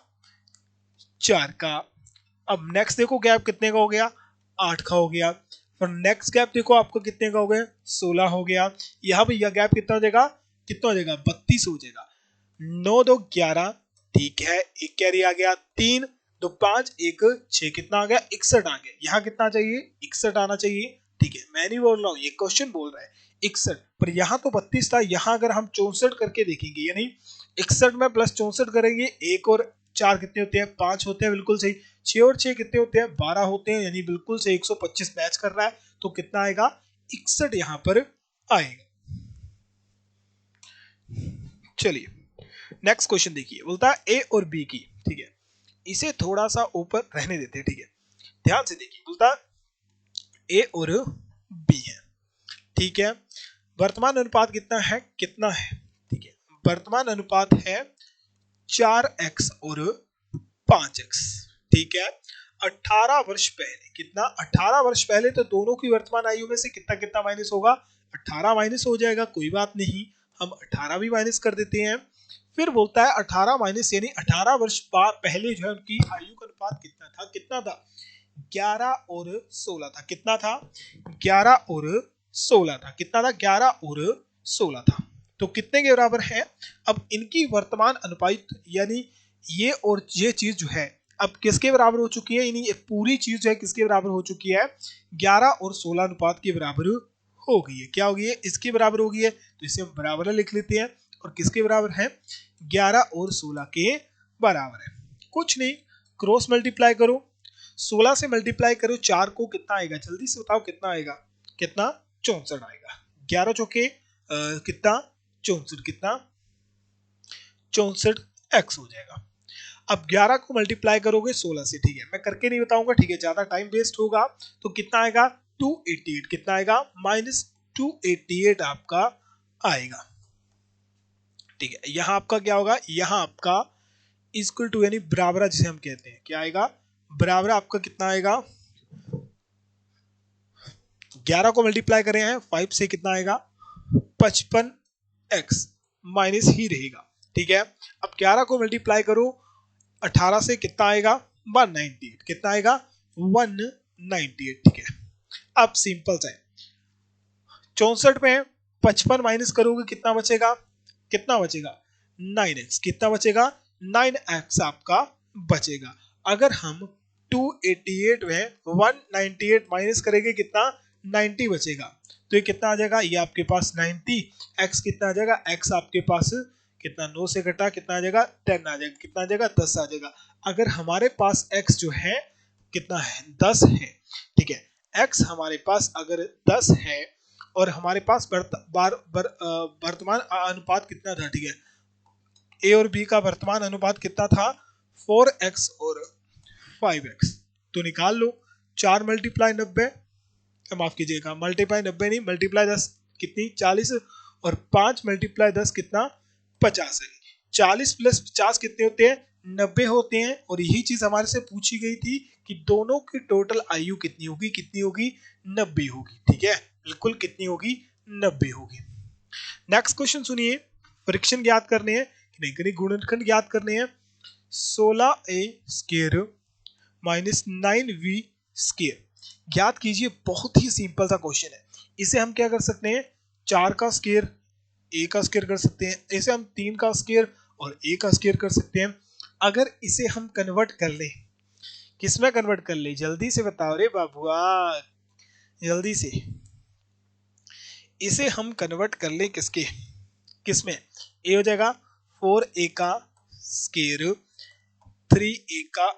4 का। अब नेक्स्ट देखो गैप कितने का हो गया? 8 का हो गया। फिर नेक्स्ट गैप देखो आपको कितने का हो गया? 16 हो गया। यहाँ भैया गैप कितना हो जाएगा? कितना हो जाएगा? 32 हो जाएगा। 9 2 11, ठीक है, एक कैरी आ गया। 3 2 5 1 6, कितना आ गया? 61 आ गया। यहाँ कितना चाहिए? 61 आना चाहिए। ठीक है, मैं नहीं बोल रहा हूँ, ये क्वेश्चन बोल रहा है 61, पर यहाँ तो 32 था। यहाँ अगर हम 64 करके देखेंगे, यानी 61 में प्लस 64 करेंगे, 1 और 4 कितने होते हैं? 5 होते हैं, बिल्कुल सही। 6 और 6 कितने होते हैं? 12 होते हैं, यानी बिल्कुल से 125 मैच कर रहा है। तो कितना आएगा? 61 यहाँ पर आएगा। चलिए नेक्स्ट क्वेश्चन देखिए, बोलता है ए और बी की, ठीक है, इसे थोड़ा सा ऊपर रहने देते हैं, ठीक है, ध्यान से देखिए, बोलता है ए और बी है, ठीक है, वर्तमान अनुपात कितना है, ठीक है, वर्तमान अनुपात है 4x और 5x, ठीक है, 18 वर्ष पहले, कितना 18 वर्ष पहले, तो दोनों की वर्तमान आयु में से कितना कितना माइनस होगा, 18 माइनस हो जाएगा, कोई बात नहीं, हम 18 भी माइनस कर देते हैं। फिर बोलता है 18 माइनस यानी 18 वर्ष पहले जो है उनकी आयु का अनुपात कितना था 11 और 16 था, कितना था 11 और 16 था, कितना था 11 और 16 था, तो कितने के बराबर है, अब इनकी वर्तमान अनुपात यानी ये और ये चीज जो है अब किसके बराबर हो चुकी है, यानी ये पूरी चीज जो है किसके बराबर हो चुकी है, 11 और 16 अनुपात के बराबर हो गई है, क्या हो गई है, इसके बराबर हो गई है, तो इसे हम बराबर लिख लेते हैं, और किसके बराबर है 11 और 16 के बराबर है, कुछ नहीं, क्रॉस मल्टीप्लाई करो, 16 से मल्टीप्लाई करो 4 को, कितना आएगा जल्दी से बताओ, कितना आएगा, कितना 64 आएगा, 11 चौके कितना 64, कितना 64x हो जाएगा। अब 11 को मल्टीप्लाई करोगे 16 से, ठीक है, मैं करके नहीं बताऊंगा, ठीक है, ज्यादा टाइम वेस्ट होगा, तो कितना आएगा 288, कितना आएगा -288 आपका आएगा, ठीक है, यहां आपका क्या होगा, यहां आपका इक्वल टू यानी बराबर जिसे हम कहते हैं, क्या आएगा बराबर, आपका कितना आएगा, 11 को मल्टीप्लाई करें हैं 5 से, कितना आएगा 55x माइनस ही रहेगा, ठीक है, अब 11 को मल्टीप्लाई करो 18 से, कितना आएगा 198, कितना आएगा 198, ठीक है, अब सिंपल सा है, 64 में 55 माइनस करोगे कितना बचेगा, 9x, कितना बचेगा 9x आपका बचेगा, अगर हम 288 में 198 माइनस करेंगे कितना 90 बचेगा, तो ये कितना आ जाएगा, ये आपके पास 90, x कितना आ जाएगा, x आपके पास कितना 9 से घटा कितना आ जाएगा 10 आ जाएगा, कितना आ जाएगा 10 आ जाएगा, अगर हमारे पास x जो है कितना है 10 है, ठीक है, x हमारे पास अगर 10 है और हमारे पास वर्तमान अनुपात कितना था, ठीक है, a और b का वर्तमान अनुपात कितना था 4x और 5x, तो निकाल लो, 4 मल्टीप्लाई 90, माफ कीजिएगा मल्टीप्लाई 90 नहीं, मल्टीप्लाई 10 कितनी 40, और 5 मल्टीप्लाई 10 कितना 50 है, 40 प्लस 50 कितने होते हैं 90 होते हैं, और यही चीज हमारे से पूछी गई थी कि दोनों की टोटल आयु कितनी होगी, 90 होगी, ठीक है, बिल्कुल कितनी होगी 90 होगी। नेक्स्ट क्वेश्चन सुनिए, फ्रिक्शन ज्ञात करने हैं, नहीं गुणनखंड ज्ञात करने हैं, 16a square minus 9v square ज्ञात कीजिए, बहुत ही सिंपल सा क्वेश्चन है, इसे हम क्या कर सकते हैं 4 का स्क्वायर a का स्क्वायर कर सकते हैं, इसे हम 3 का स्क्वायर और a का स्क्वायर कर सकते हैं, अगर इसे हम कन्वर्ट कर ले, किसमें कन्वर्ट कर ले, जल्दी से बताओ रे बाबुआ, जल्दी से, इसे हम कन्वर्ट कर ले किसमें, a हो जाएगा 4a का स्क्वायर 3a का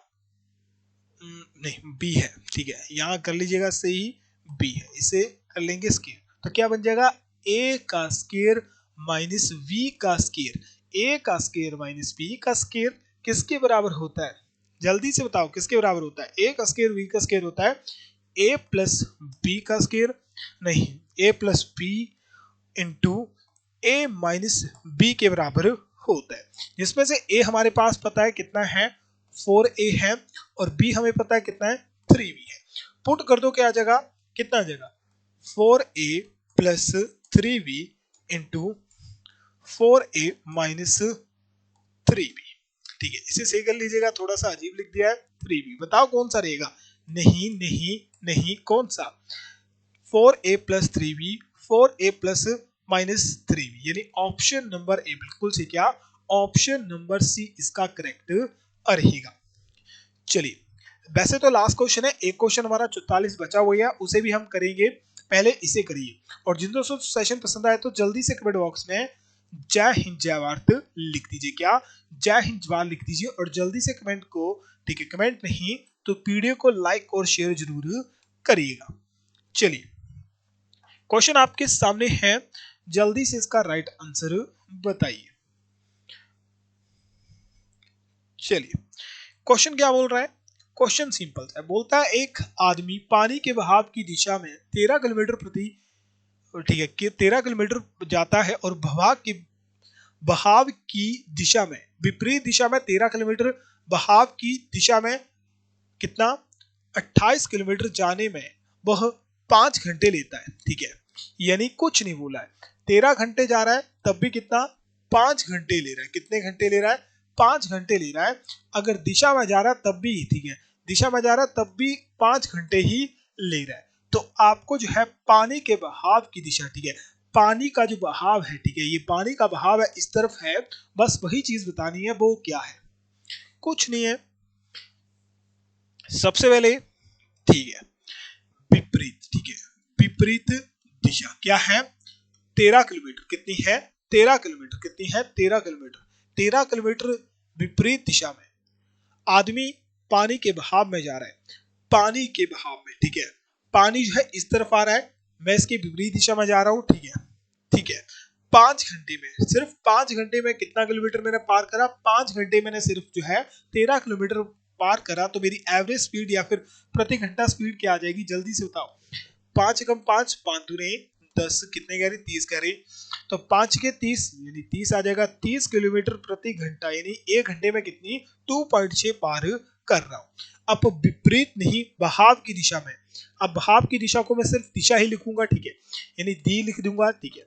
नहीं b है, ठीक है, यहां कर लीजिएगा सही, b है, इसे कर लेंगे स्क्वायर, तो क्या बन जाएगा a का स्क्वायर माइनस v का स्क्वायर, a का स्क्वायर माइनस b का स्क्वायर किसके बराबर होता है, जल्दी से बताओ किसके बराबर होता है, a का स्क्वायर v का स्क्वायर होता है a प्लस b का स्क्वायर, नहीं a plus b into a minus b के बराबर होता है, जिसमें से a हमारे पास पता है कितना है 4a है, और b हमें पता है कितना है 3b है, पुट कर दो, क्या आ जाएगा, कितना आ जाएगा 4a plus 3b into 4a minus 3b, ठीक है, इसे सही कर लीजिएगा, थोड़ा सा अजीब लिख दिया है 3b, बताओ कौन सा रहेगा, नहीं नहीं नहीं, कौन सा 4a plus 3b 4a plus minus 3b, यानी ऑप्शन नंबर ए बिल्कुल से क्या, ऑप्शन नंबर सी इसका करेक्ट रहेगा। चलिए, वैसे तो लास्ट क्वेश्चन है, एक क्वेश्चन हमारा 44 बचा हुआ है, उसे भी हम करेंगे, पहले इसे करिए, और जिन दोस्तों सेशन पसंद आए तो जल्दी से कमेंट बॉक्स में जय हिंद जय भारत लिख दीजिए, क्या जय हिंद जय भारत लिख दीजिए, और जल्दी से कमेंट को, ठीक है, कमेंट नहीं तो वीडियो को लाइक और शेयर जरूर करिएगा। चलिए, क्वेश्चन आपके सामने है, जल्दी से इसका राइट आंसर बताइए। चलिए क्वेश्चन क्या बोल रहा है। क्वेश्चन सिंपल है, बोलता है एक आदमी पानी के बहाव की दिशा में 13 किलोमीटर प्रति, ठीक है, कि 13 किलोमीटर जाता है और बहाव की दिशा में, विपरीत दिशा में 13 किलोमीटर, बहाव की दिशा में कितना 28 किलोमीटर जाने में वह 5 घंटे लेता है। ठीक है, यानी कुछ नहीं बोला है, 13 घंटे जा रहा है तब भी कितना 5 घंटे ले रहा है। कितने घंटे ले रहा है? 5 घंटे ले रहा है। अगर दिशा में जा रहा है तब भी, ठीक है, दिशा में जा रहा है तब भी 5 घंटे ही ले रहा है। तो आपको जो है पानी के बहाव की दिशा, ठीक है, पानी का जो बहाव है, ठीक है, ये पानी का बहाव है इस तरफ है, बस वही चीज बतानी है, वो क्या है, कुछ नहीं है। सबसे पहले, ठीक है, विपरीत, ठीक है, विपरीत दिशा क्या है, 13 किलोमीटर, कितनी है 13 किलोमीटर, कितनी है 13 किलोमीटर, 13 किलोमीटर विपरीत दिशा में आदमी पानी के बहाव में जा रहा है, पानी के बहाव में, ठीक है, पानी जो है इस तरफ आ रहा है, मैं इसके विपरीत दिशा में जा रहा हूं, ठीक है, ठीक है, 5 घंटे में, सिर्फ 5 घंटे में कितना किलोमीटर मैंने पार करा, 5 घंटे मैंने सिर्फ जो है 13 किलोमीटर पार करा। तो मेरी एवरेज स्पीड या फिर प्रति घंटा स्पीड क्या आ जाएगी, जल्दी से बताओ। 5 एकम 5, 5 दूने 10, कितने कह रहे 30 कह रहे, तो 5 के 30 यानी 30 आ जाएगा, 30 किलोमीटर प्रति घंटा, यानी 1 घंटे में कितनी 2.6 पार कर रहा हूं। अब विपरीत नहीं, बहाव की दिशा में, अब बहाव की दिशा को मैं सिर्फ दिशा ही लिखूंगा, ठीक है, यानी दी लिख दूंगा, ठीक है।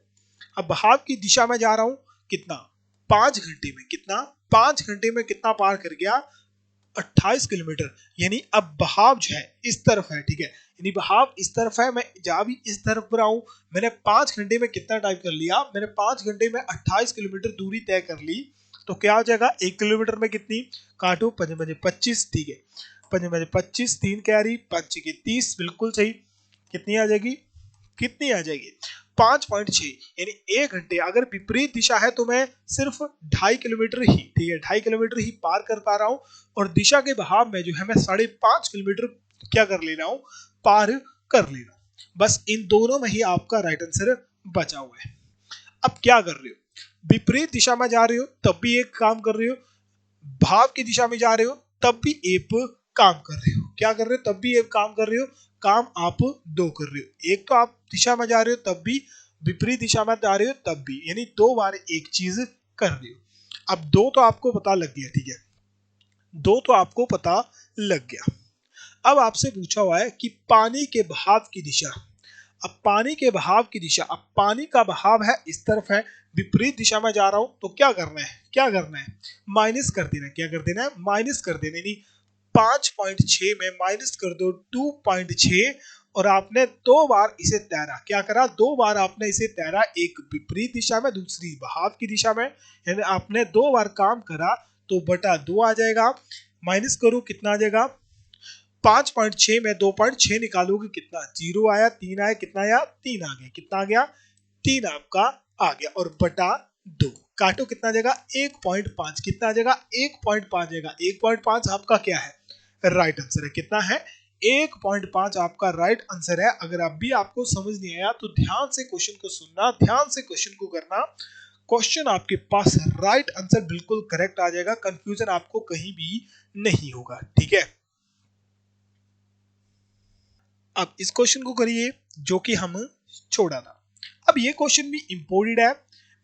अब बहाव की दिशा में जा रहा हूं, कितना 5 घंटे में, कितना 5 घंटे में कितना पार कर गया 28 किलोमीटर, यानी अब बहाव जो है इस तरफ है, ठीक है, यानी बहाव इस तरफ है, मैं जा भी इस तरफ रहा हूं। मैंने 5 घंटे में कितना टाइम कर लिया, मैंने 5 घंटे में 28 किलोमीटर दूरी तय कर ली। तो क्या हो जाएगा, 1 किलोमीटर में कितनी, काटो 5 बजे 25, ठीक है, 5 बजे 25, 3 क्या आ रही 5 की 30, बिल्कुल सही, कितनी आ जाएगी, कितनी आ जाएगी 5.6, यानी 1 घंटे। अगर विपरीत दिशा है तो मैं सिर्फ 2.5 किलोमीटर ही, ठीक है, 2.5 किलोमीटर ही पार कर पा रहा हूं, और दिशा के बहाव में जो है मैं 5.5 किलोमीटर क्या कर ले रहा हूं, पार कर ले रहा हूं। बस इन दोनों में ही आपका राइट आंसर बचा हुआ है। अब क्या कर रहे हो, विपरीत दिशा में जा रहे हो तब भी एक काम कर रहे हो, भाव की दिशा में जा रहे हो तब भी एक काम कर रहे हो, क्या कर रहे हो, तब भी एक काम कर रहे हो, काम आप दो कर रहे हो। एक तो आप दिशा में जा रहे हो तब भी, विपरीत दिशा में जा रहे हो तब भी, यानी 2 बार एक चीज कर रहे हो। अब 2 तो आपको पता लग गया, ठीक है, 2 तो आपको पता लग गया। अब आपसे पूछा हुआ है कि पानी के बहाव की दिशा, अब पानी के बहाव की दिशा, अब पानी का बहाव है इस तरफ है, विपरीत दिशा में जा रहा हूं, तो क्या करना है, क्या करना है, माइनस कर देना है, क्या कर देना है, माइनस कर देना, यानी 5.6 में माइनस कर दो 2.6, और आपने 2 बार इसे तैरा, क्या करा, 2 बार आपने इसे तैरा, एक विपरीत दिशा में दूसरी बहाव की दिशा में, यानी आपने 2 बार काम करा, तो बटा 2 आ जाएगा, माइनस करो कितना आ जाएगा, 5.6 में 2.6 निकालोगे कितना, 0 आया, 3 आया, कितना आया 3 आ गया, कितना आ गया 3 आपका आ गया, और बटा 2 काटो कितना आ जाएगा 1.5, कितना आ जाएगा 1.5 जाएगा, 1.5 आपका क्या है, राइट आंसर है, कितना है 1.5 आपका राइट आंसर है। अगर अब भी आपको समझ नहीं आया तो ध्यान से क्वेश्चन को सुनना, ध्यान से क्वेश्चन को करना, क्वेश्चन आपके पास राइट आंसर बिल्कुल करेक्ट आ जाएगा, कंफ्यूजन आपको कहीं भी नहीं होगा, ठीक है। अब इस क्वेश्चन को करिए जो कि हम छोड़ा था। अब ये क्वेश्चन भी इंपोर्टेंट है,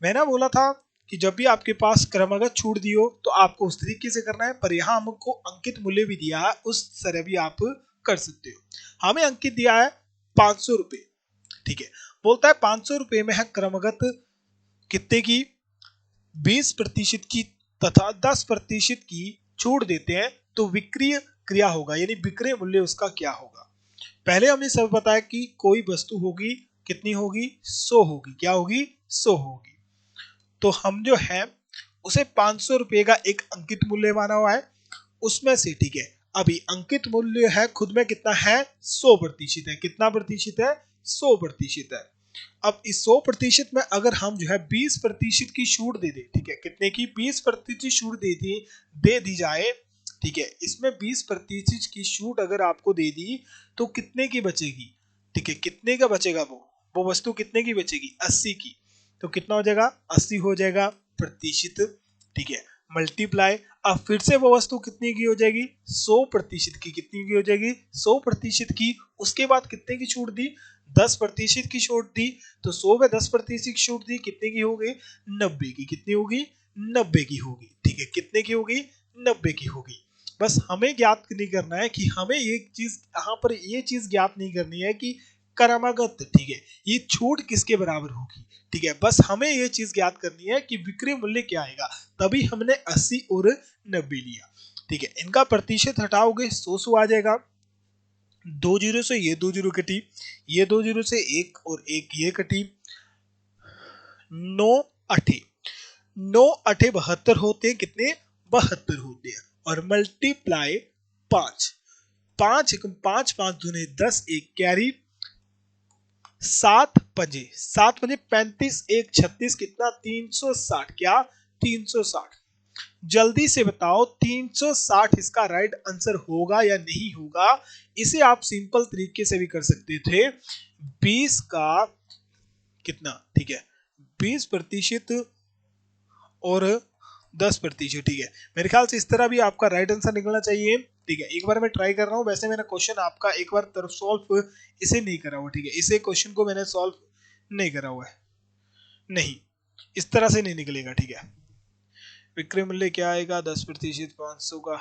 मैंने बोला था कि जब भी आपके पास क्रमगत छूट दी हो तो आपको उस तरीके से करना है, पर यहाँ हमको अंकित मूल्य भी दिया है, उस तरह भी आप कर सकते हो। हमें अंकित दिया है 500 रुपए, ठीक है, बोलता है 500 रुपए में है क्रमगत कितने की 20% की तथा 10% की छूट देते हैं, तो विक्रय क्रिया होगा, यानी विक्रय मूल्य उसका क्या होगा। पहले हमने सब बताया कि कोई वस्तु होगी, कितनी होगी 100 होगी, क्या होगी 100 होगी, तो हम जो है उसे 500 रुपए का एक अंकित मूल्य माना हुआ है, उसमें से, ठीक है, अभी अंकित मूल्य है खुद में कितना है 100% है, कितना प्रतिशत है 100% है। अब इस 100% में अगर हम जो है 20% की छूट दे दे, ठीक है, कितने की 20% छूट दे दी जाए, ठीक है, इसमें 20% की छूट अगर आपको दे दी तो कितने की बचेगी, ठीक है, कितने का बचेगा, वो वस्तु कितने की बचेगी 80 की, तो कितना हो जाएगा 80 हो जाएगा प्रतिशत, ठीक है, मल्टीप्लाई, अब फिर से वो वस्तु कितनी की हो जाएगी, 100% की। कितनी की हो जाएगी, 100% की। उसके बाद कितने की छूट दी, 10% की छूट दी। तो 100 में 10% की छूट दी, कितने की होगी, 90 की। कितनी होगी, 90 की होगी। ठीक है, कितने की होगी, 90 की होगी। बस हमें ज्ञात नहीं करना है कि हमें ये चीज यहाँ पर ये चीज ज्ञात नहीं करनी है कि क्रमागत, ठीक है, ये छूट किसके बराबर होगी। ठीक है, बस हमें ये चीज ज्ञात करनी है कि विक्रय मूल्य क्या आएगा। तभी हमने 80 और 90 लिया। ठीक है, इनका प्रतिशत हटाओगे 100 आ जाएगा। 2 जीरो से ये 2 जीरो कटी, ये 2 जीरो से एक और एक ये कटी। 9 अठे 9 अठे 72 होते हैं। कितने, 72 होते हैं। और मल्टीप्लाई 5, 5 5 5 दूने 10, एक कैरी, 7 पंजे 35, एक 36, कितना, 360। क्या, 360। जल्दी से बताओ 360 इसका राइट आंसर होगा या नहीं होगा। इसे आप सिंपल तरीके से भी कर सकते थे, 20 का कितना, ठीक है, 20% और 10%। ठीक है, मेरे ख्याल से इस तरह भी आपका राइट आंसर निकलना चाहिए। ठीक है, एक बार मैं ट्राई कर रहा हूँ। वैसे मैंने क्वेश्चन आपका एक बार तरफ सॉल्व इसे नहीं करा हुआ। ठीक है, इसे क्वेश्चन को मैंने सॉल्व नहीं करा हुआ है। नहीं, इस तरह से नहीं निकलेगा। ठीक है, विक्रय मूल्य क्या आएगा, 10%, 500 का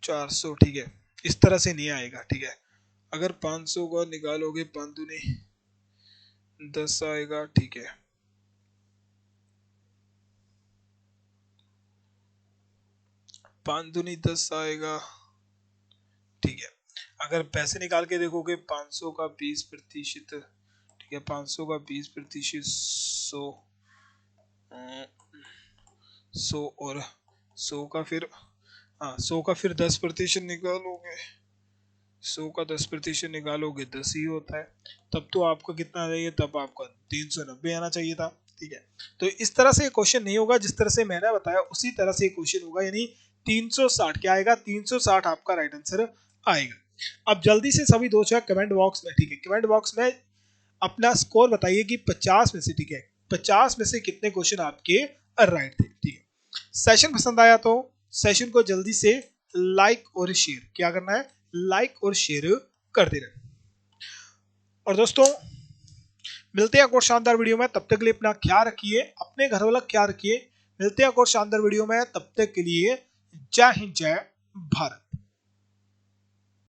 400। ठीक है, इस तरह से नहीं आएगा। ठीक है, अगर 500 का निकालोगे 5 दूनी 10 आएगा। ठीक है, 5 दूनी 10 आएगा। ठीक है, अगर पैसे निकाल के देखोगे 500 का 20%, ठीक है, 500 का 20%, 100 और 100 का फिर, हाँ 100 का फिर 10% निकालोगे, 100 का 10% निकालोगे 10 ही होता है। तब तो आपका कितना आ जाएगा, तब आपका 390 आना चाहिए था। ठीक है, तो इस तरह से क्वेश्चन नहीं होगा, जिस तरह से मैंने बताया उसी तरह से क्वेश्चन होगा, यानी 360 क्या आएगा, 360 आपका राइट आंसर आएगा। अब जल्दी से सभी दोस्त कमेंट बॉक्स में, ठीक है, कमेंट बॉक्स में अपना स्कोर बताइए कि 50 में से, ठीक है, 50 में से कितने क्वेश्चन आपके राइट थे। ठीक है, सेशन पसंद आया तो सेशन को जल्दी से लाइक और शेयर, क्या करना है, लाइक और शेयर कर देना। और दोस्तों मिलते हैं और शानदार वीडियो में, तब तक के लिए अपना ख्याल रखिए, अपने घर वाला ख्याल रखिए। मिलते हैं और शानदार वीडियो में, तब तक के लिए जय हिंद, जय भारत।